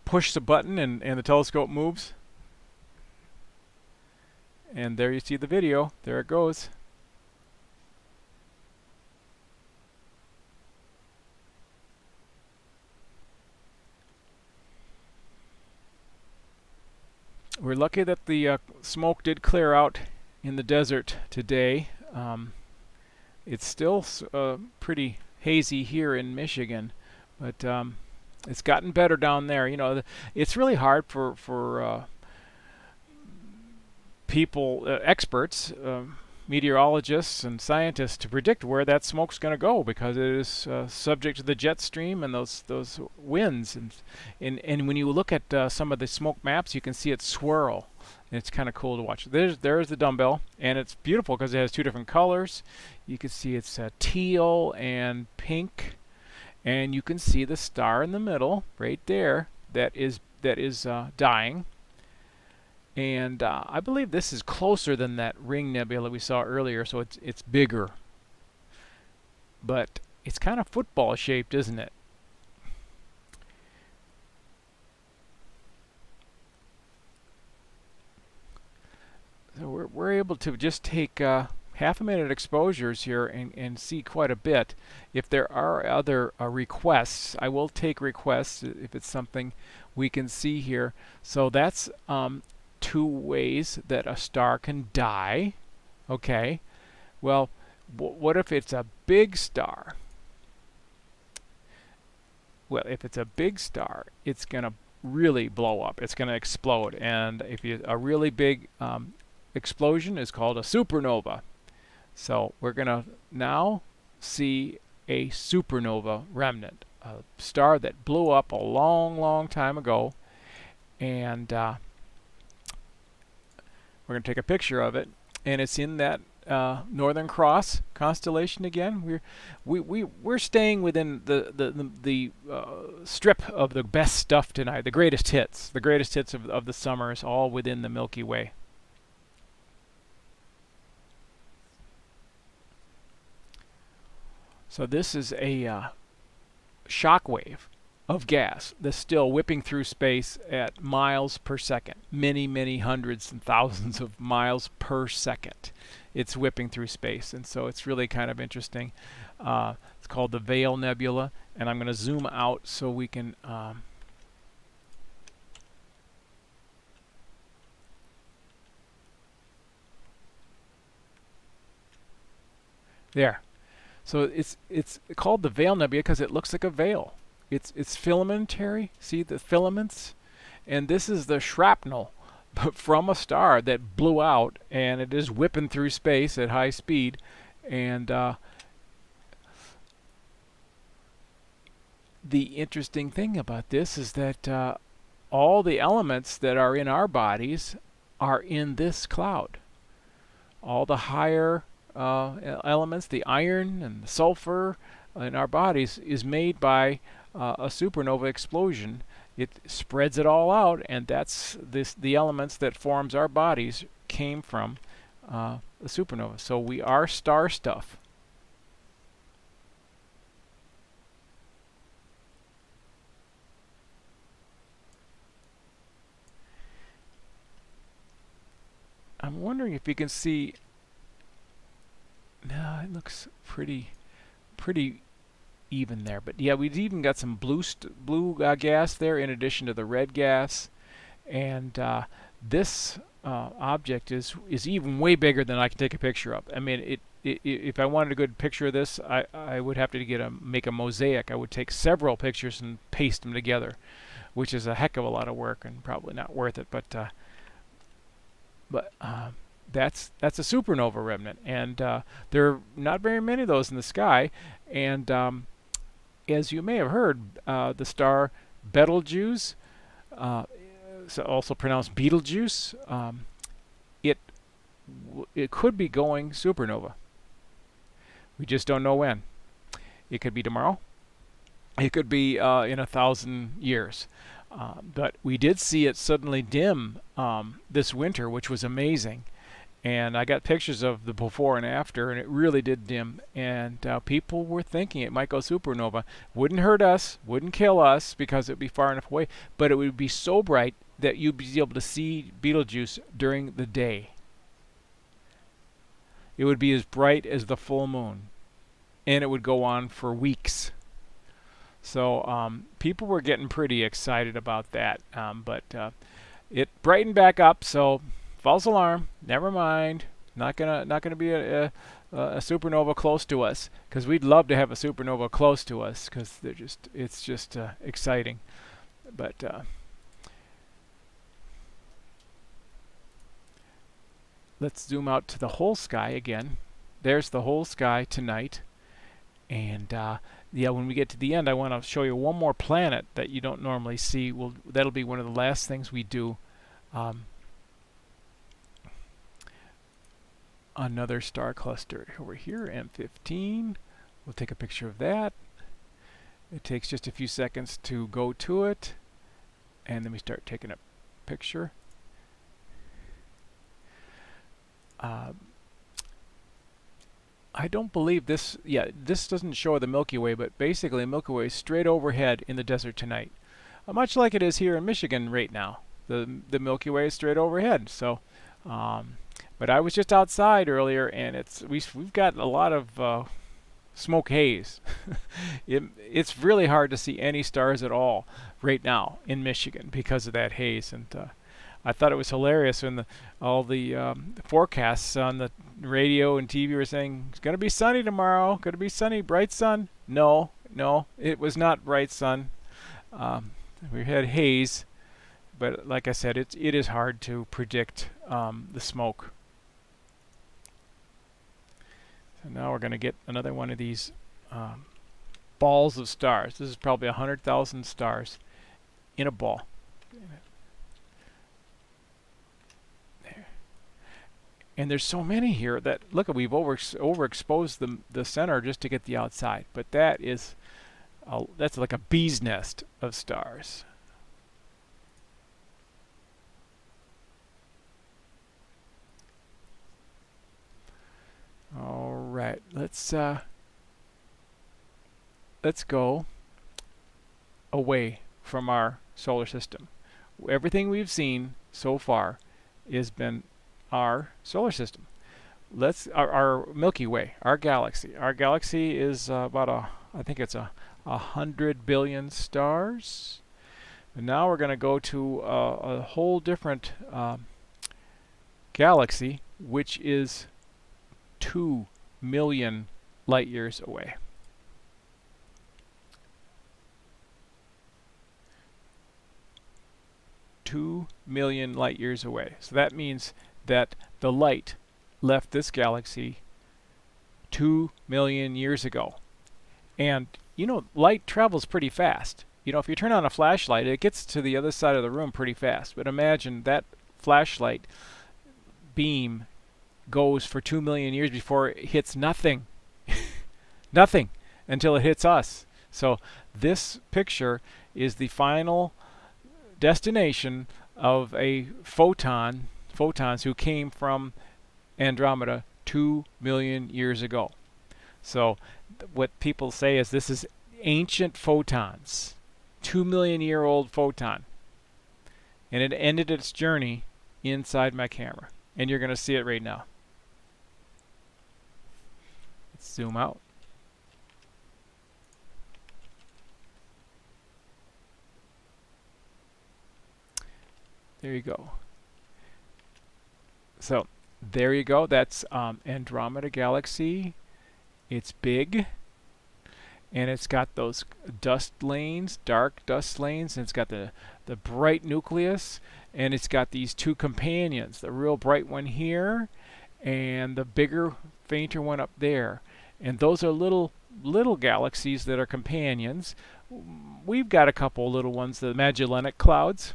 push the button and the telescope moves. And there you see the video. There it goes. We're lucky that the smoke did clear out in the desert today. It's still pretty hazy here in Michigan, but it's gotten better down there. It's really hard for people, experts, meteorologists and scientists, to predict where that smoke's going to go, because it is subject to the jet stream and those winds. And when you look at some of the smoke maps, you can see it swirl. And it's kind of cool to watch. There's the dumbbell, and it's beautiful because it has two different colors. You can see it's teal and pink, and you can see the star in the middle right there that is dying. And I believe this is closer than that ring nebula we saw earlier, so it's bigger. But it's kind of football shaped, isn't it? So we're able to just take half-a-minute exposures here and see quite a bit. If there are other requests, I will take requests if it's something we can see here. So that's two ways that a star can die. Okay, well, what if it's a big star? Well, if it's a big star, it's going to really blow up. It's going to explode. And if a really big explosion is called a supernova. So we're going to now see a supernova remnant, a star that blew up a long, long time ago. And we're going to take a picture of it, and it's in that Northern Cross constellation again. We're staying within the strip of the best stuff tonight, the greatest hits. The greatest hits of the summer is all within the Milky Way. So this is a shock wave of gas that's still whipping through space at miles per second. Many, many hundreds and thousands of miles per second. It's whipping through space, and so it's really kind of interesting. It's called the Veil Nebula, and I'm going to zoom out so we can there. So it's called the Veil Nebula because it looks like a veil. It's filamentary. See the filaments? And this is the shrapnel from a star that blew out, and it is whipping through space at high speed. And the interesting thing about this is that all the elements that are in our bodies are in this cloud. All the higher elements, the iron and the sulfur in our bodies, is made by a supernova explosion. It spreads it all out, and that's the elements that forms our bodies came from a supernova. So we are star stuff. I'm wondering if you can see. No, it looks pretty even there. But yeah, we've even got some blue gas there in addition to the red gas. And this object is even way bigger than I can take a picture of. I mean, if I wanted a good picture of this, I would have to make a mosaic. I would take several pictures and paste them together, which is a heck of a lot of work and probably not worth it. But that's a supernova remnant, and there are not very many of those in the sky. And as you may have heard, the star Betelgeuse also pronounced Betelgeuse, it it could be going supernova. We just don't know when. It could be tomorrow. It could be in 1,000 years. But we did see it suddenly dim this winter, which was amazing. And I got pictures of the before and after, and it really did dim. And people were thinking it might go supernova. Wouldn't hurt us, wouldn't kill us because it would be far enough away, but it would be so bright that you'd be able to see Betelgeuse during the day. It would be as bright as the full moon, and it would go on for weeks. So people were getting pretty excited about that, but it brightened back up. So false alarm. Never mind. Not gonna be a supernova close to us, because we'd love to have a supernova close to us, because it's just exciting. But let's zoom out to the whole sky again. There's the whole sky tonight. And yeah, when we get to the end, I want to show you one more planet that you don't normally see. That'll be one of the last things we do. Another star cluster over here, M15. We'll take a picture of that. It takes just a few seconds to go to it, and then we start taking a picture. I don't believe this, yeah, this doesn't show the Milky Way, but basically the Milky Way is straight overhead in the desert tonight. Much like it is here in Michigan right now. The Milky Way is straight overhead. So, but I was just outside earlier, and we've got a lot of smoke haze. It's really hard to see any stars at all right now in Michigan because of that haze. And I thought it was hilarious when all the forecasts on the radio and TV were saying it's going to be sunny tomorrow, going to be sunny, bright sun. No, it was not bright sun. We had haze, but like I said, it is hard to predict the smoke. So now we're going to get another one of these balls of stars. This is probably 100,000 stars in a ball. And there's so many here that, look, we've overexposed the center just to get the outside. But that's like a bee's nest of stars. All right, let's go away from our solar system. Everything we've seen so far has been our solar system. Our Milky Way, our galaxy. Our galaxy is about I think it's 100 billion stars. And now we're going to go to a whole different galaxy, which is 2 million light years away. $2 million light years away. So that means that the light left this galaxy 2 million years ago. And you know, light travels pretty fast. You know, if you turn on a flashlight, it gets to the other side of the room pretty fast. But imagine that flashlight beam goes for 2 million years before it hits nothing. Nothing until it hits us. So this picture is the final destination of a photons who came from Andromeda 2 million years ago. So what people say is this is ancient photons, 2 million year old photon. And it ended its journey inside my camera. And you're going to see it right now. Let's zoom out. There you go. So there you go. That's Andromeda Galaxy. It's big, and it's got those dust lanes, dark dust lanes, and it's got the bright nucleus, and it's got these two companions, the real bright one here and the bigger, fainter one up there. And those are little galaxies that are companions. We've got a couple little ones, the Magellanic Clouds.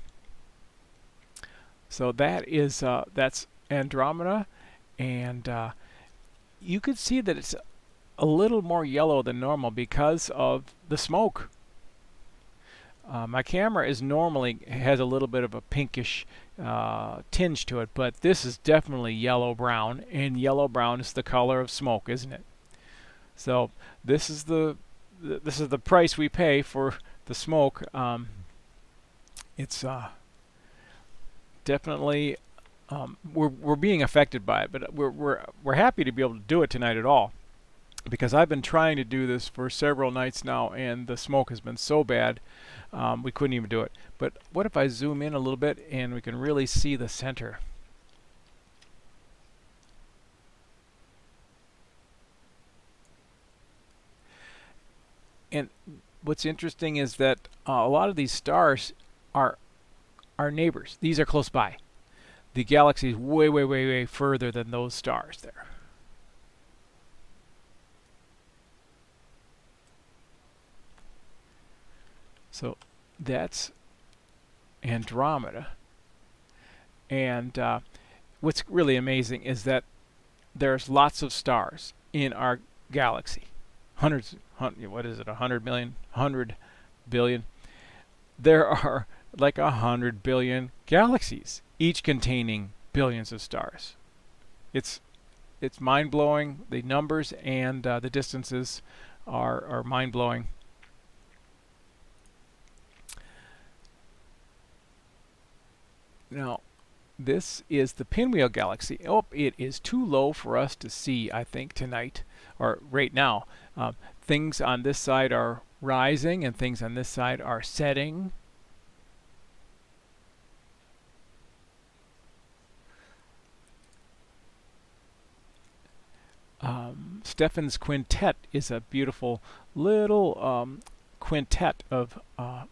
So that's Andromeda, and you could see that it's a little more yellow than normal because of the smoke. My camera is normally has a little bit of a pinkish tinge to it, but this is definitely yellow brown, and yellow brown is the color of smoke, isn't it? So this is the price we pay for the smoke. It's definitely we're being affected by it, but we're happy to be able to do it tonight at all, because I've been trying to do this for several nights now, and the smoke has been so bad we couldn't even do it. But what if I zoom in a little bit and we can really see the center? And what's interesting is that a lot of these stars are our neighbors. These are close by. The galaxy is way, way, way, way further than those stars there. So that's Andromeda. And what's really amazing is that there's lots of stars in our galaxy. What is it, 100 million? 100 billion? There are like 100 billion galaxies, each containing billions of stars. It's mind-blowing. The numbers and the distances are mind-blowing. Now, this is the Pinwheel Galaxy. Oh, it is too low for us to see, I think, tonight, or right now. Things on this side are rising, and things on this side are setting. Stephan's Quintet is a beautiful little quintet of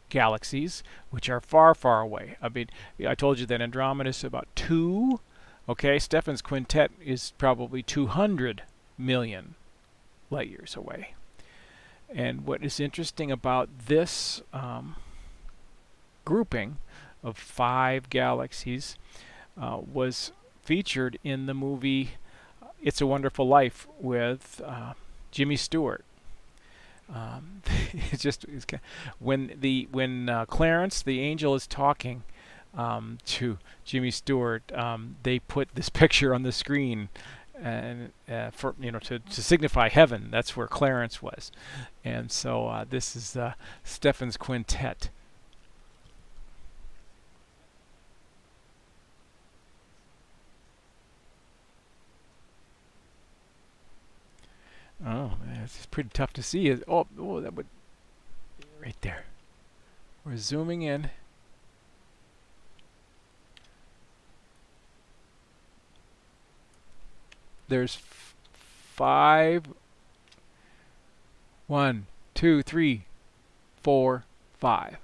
galaxies which are far, far away. I mean, I told you that Andromeda is about 2. Okay, Stephan's Quintet is probably 200 million light years away. And what is interesting about this grouping of 5 galaxies was featured in the movie It's a Wonderful Life with Jimmy Stewart. When Clarence the angel is talking to Jimmy Stewart, they put this picture on the screen, and for to signify heaven. That's where Clarence was, and so this is Stephan's Quintet. Oh, man, it's pretty tough to see. Oh, that would right there. We're zooming in. There's 5. 1, 2, 3, 4, 5.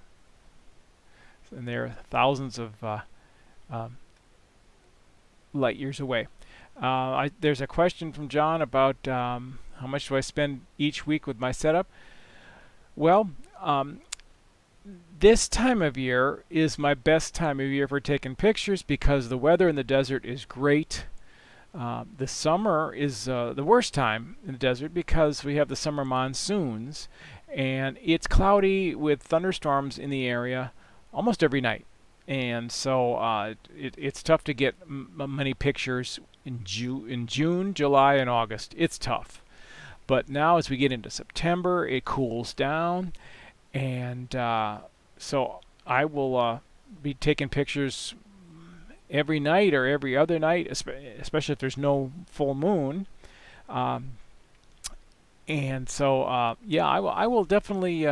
And they're thousands of um, light years away. There's a question from John about how much do I spend each week with my setup? Well, this time of year is my best time of year for taking pictures because the weather in the desert is great. The summer is the worst time in the desert because we have the summer monsoons, and it's cloudy with thunderstorms in the area almost every night. And so it's tough to get many pictures in June, July, and August. It's tough. But now as we get into September, it cools down, and so I will be taking pictures every night or every other night, especially if there's no full moon. Um, and so, yeah, I will definitely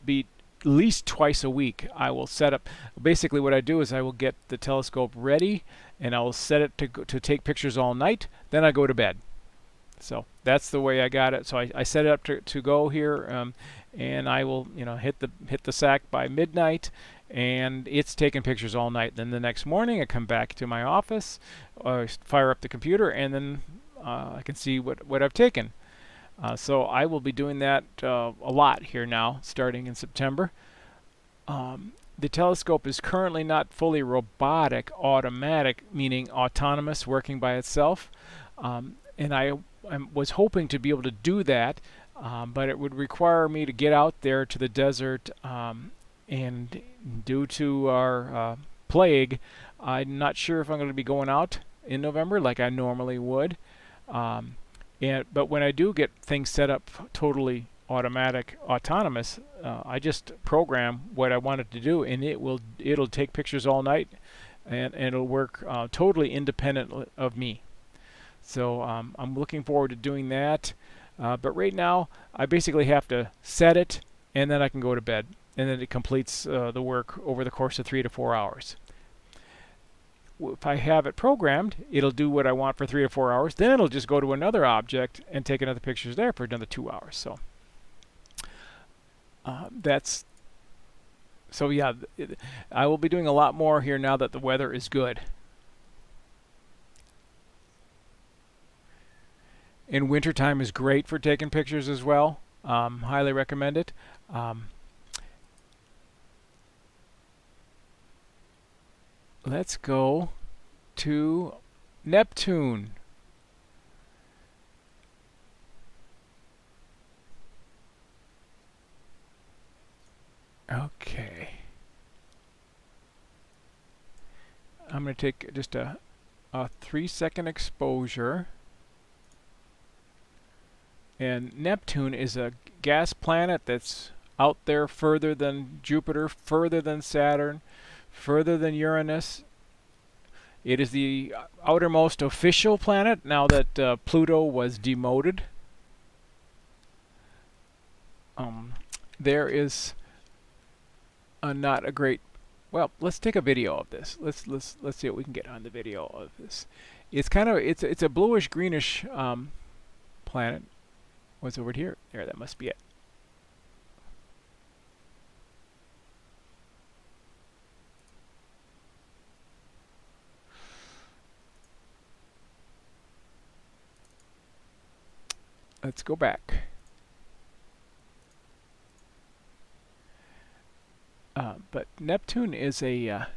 be at least twice a week. I will set up. Basically, what I do is I will get the telescope ready, and I will set it to take pictures all night. Then I go to bed. So that's the way I got it. So I set it up to go here, and I will hit the sack by midnight, and it's taking pictures all night. Then the next morning I come back to my office, fire up the computer, and then I can see what I've taken. So I will be doing that a lot here now, starting in September. the telescope is currently not fully robotic, automatic, meaning autonomous, working by itself. And I was hoping to be able to do that, but it would require me to get out there to the desert, and due to our plague, I'm not sure if I'm going to be going out in November like I normally would. But when I do get things set up totally automatic, autonomous, I just program what I want it to do, and it'll take pictures all night, and it'll work totally independent of me. So I'm looking forward to doing that. But right now, I basically have to set it, and then I can go to bed, and then it completes the work over the course of 3 to 4 hours. If I have it programmed, it'll do what I want for 3 to 4 hours. Then it'll just go to another object and take another pictures there for another 2 hours. So yeah, I will be doing a lot more here now that the weather is good. And wintertime is great for taking pictures as well. Highly recommend it. Let's go to Neptune. Okay. I'm going to take just a 3-second exposure. And Neptune is a gas planet that's out there further than Jupiter, further than Saturn, further than Uranus. It is the outermost official planet now that Pluto was demoted. There is not a great. Well, let's take a video of this. Let's see what we can get on the video of this. It's a bluish greenish planet. What's over here? There, that must be it. Let's go back. But Neptune is a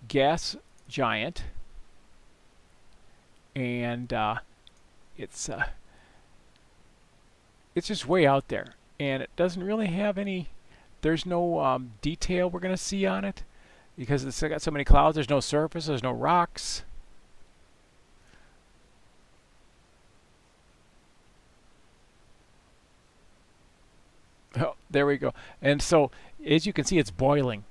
gas giant, and it's just way out there, and it doesn't really have any. There's no detail we're going to see on it because it's got so many clouds. There's no surface. There's no rocks. Oh, there we go. And so, as you can see, it's boiling.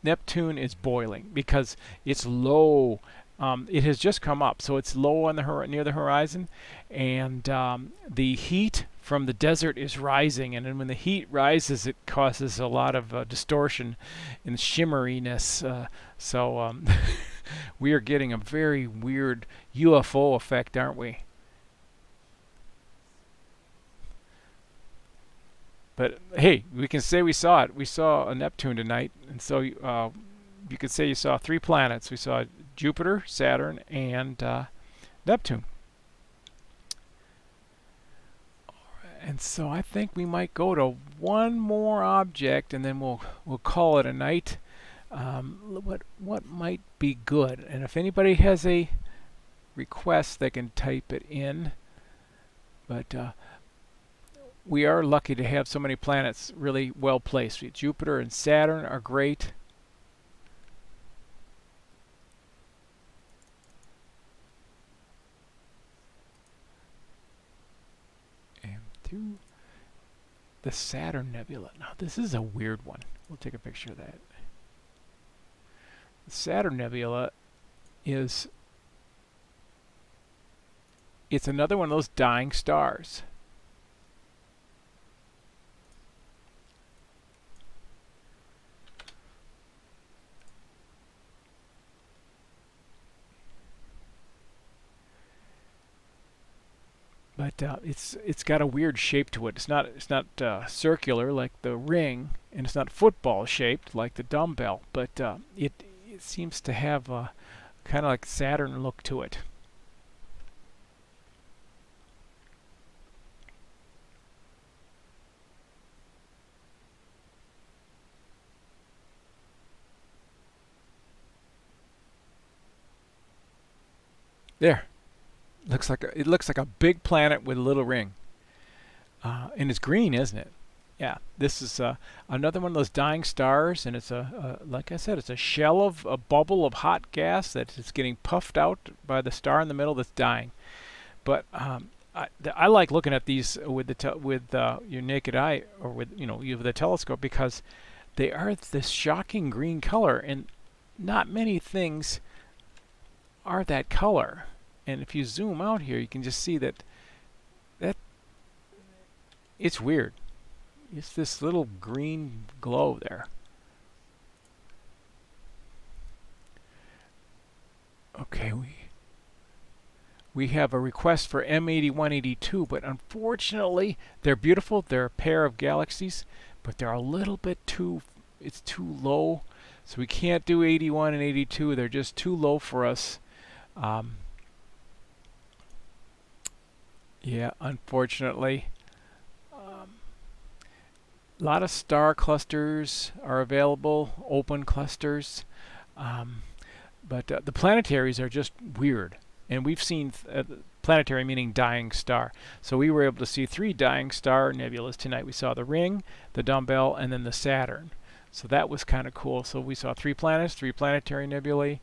Neptune is boiling because it's low. It has just come up, so it's low on the near the horizon, and the heat from the desert is rising. And then when the heat rises, it causes a lot of distortion and shimmeriness. So we are getting a very weird UFO effect, aren't we? But hey, we can say we saw it. We saw a Neptune tonight, and so you could say you saw 3 planets. We saw Jupiter, Saturn, and Neptune. And so I think we might go to one more object, and then we'll call it a night. What might be good? And if anybody has a request, they can type it in. But we are lucky to have so many planets really well placed. Jupiter and Saturn are great. And through the Saturn Nebula. Now this is a weird one. We'll take a picture of that. The Saturn Nebula it's another one of those dying stars. But it's got a weird shape to it. It's not circular like the ring, and it's not football shaped like the dumbbell. But it seems to have a kind of like Saturn look to it. There. It looks like a big planet with a little ring. And it's green, isn't it? Yeah. This is another one of those dying stars, and it's like I said, it's a shell of a bubble of hot gas that is getting puffed out by the star in the middle that's dying. But I like looking at these with your naked eye, or with you have the telescope, because they are this shocking green color, and not many things are that color. And if you zoom out here, you can just see that it's weird. It's this little green glow there. Okay, we have a request for M8182, but unfortunately, they're beautiful. They're a pair of galaxies, but they're a little bit it's too low. So we can't do 81 and 82. They're just too low for us. Yeah, unfortunately. A lot of star clusters are available, open clusters. But the planetaries are just weird. And we've seen planetary meaning dying star. So we were able to see 3 dying star nebulas tonight. We saw the Ring, the Dumbbell, and then the Saturn. So that was kind of cool. So we saw 3 planets, 3 planetary nebulae.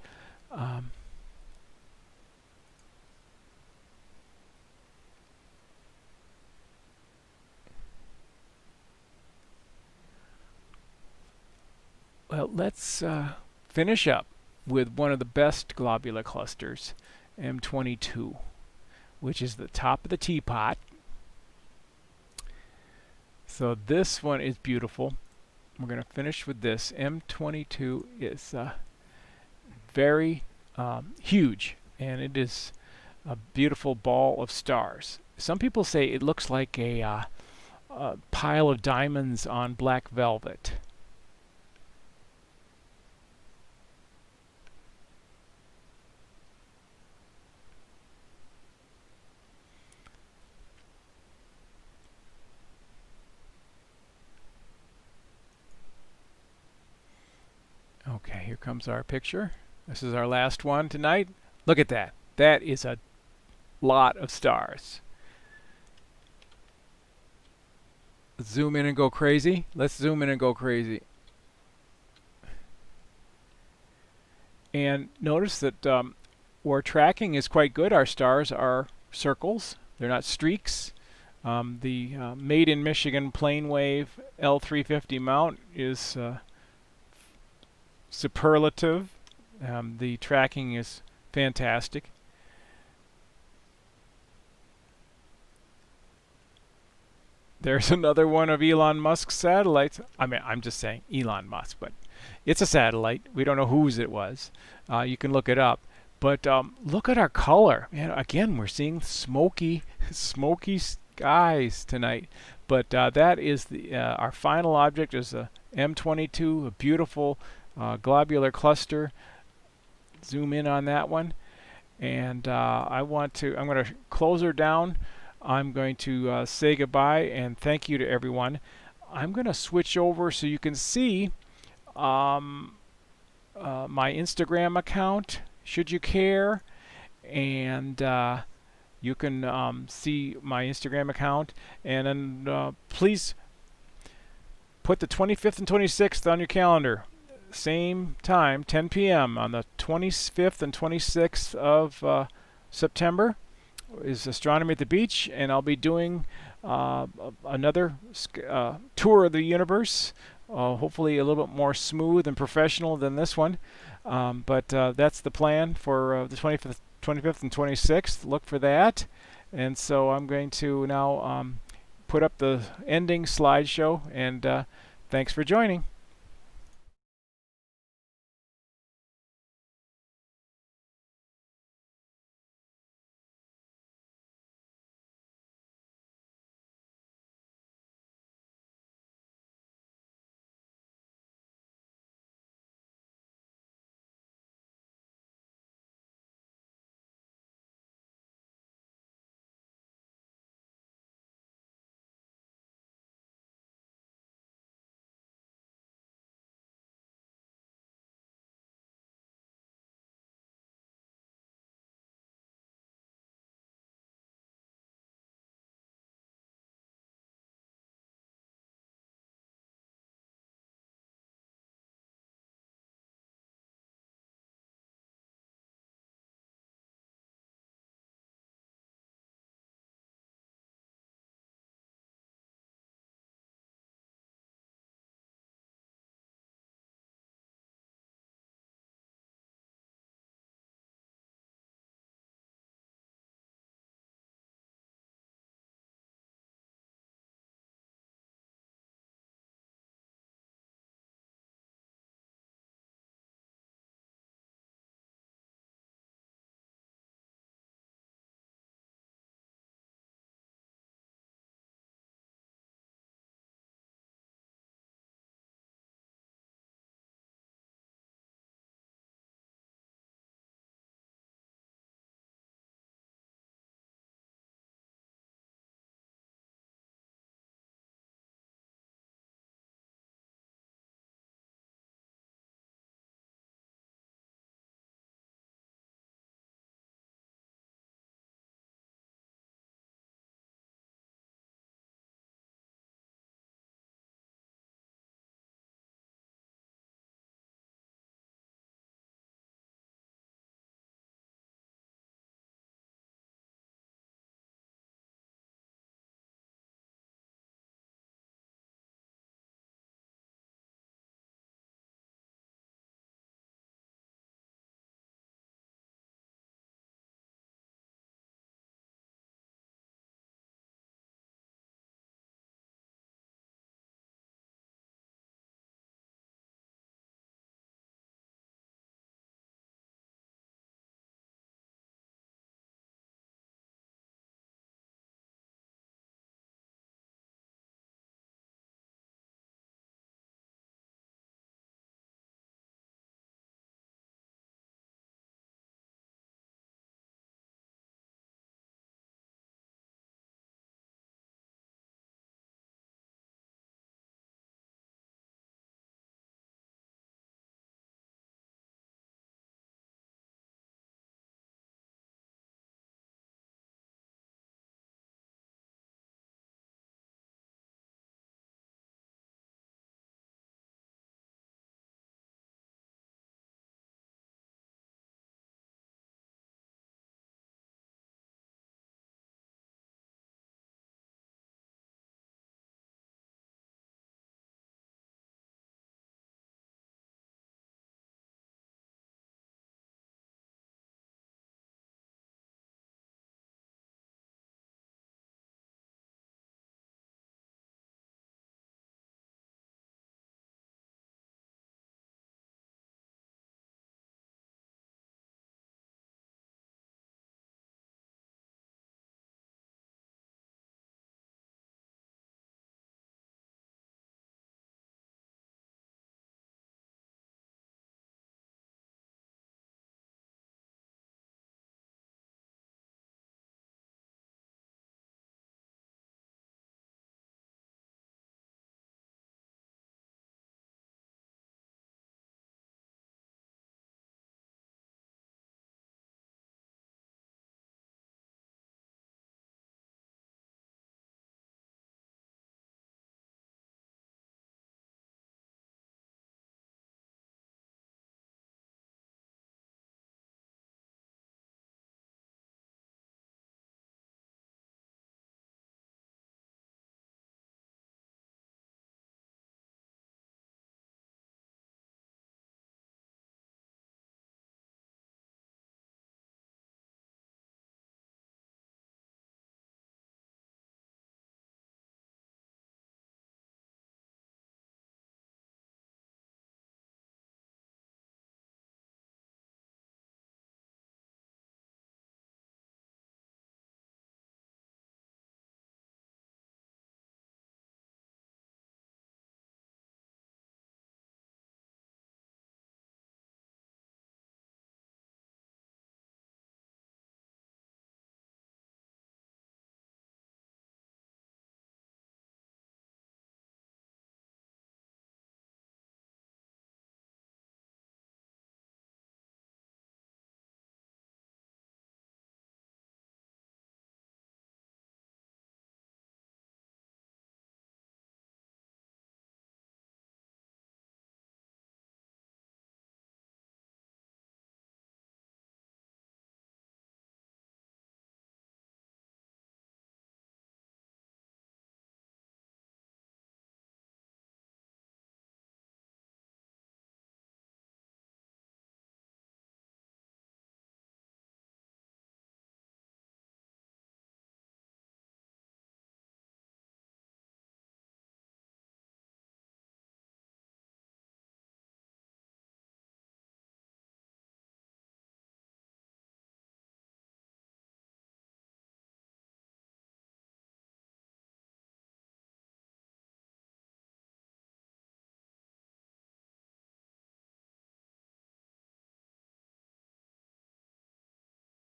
Well, let's finish up with one of the best globular clusters, M22, which is the top of the teapot. So this one is beautiful. We're going to finish with this. M22 is very huge, and it is a beautiful ball of stars. Some people say it looks like a pile of diamonds on black velvet. Okay, here comes our picture. This is our last one tonight. Look at that. That is a lot of stars. Let's zoom in and go crazy. Let's zoom in and go crazy. And notice that our tracking is quite good. Our stars are circles. They're not streaks. The Made in Michigan Planewave L350 mount is superlative. The tracking is fantastic. There's another one of Elon Musk's satellites. I mean, I'm just saying Elon Musk, but it's a satellite. We don't know whose it was. You can look it up. But look at our color. Man, again, we're seeing smoky skies tonight. But that is our final object is a M22, a beautiful globular cluster. Zoom in on that one. And I'm going to close her down. I'm going to say goodbye and thank you to everyone. I'm going to switch over so you can see my Instagram account, should you care. And you can see my Instagram account. And then please put the 25th and 26th on your calendar. Same time, 10 p.m. on the 25th and 26th of September is Astronomy at the Beach, and I'll be doing another tour of the universe, hopefully a little bit more smooth and professional than this one. But that's the plan for the 25th and 26th. Look for that. And so I'm going to now put up the ending slideshow, and thanks for joining.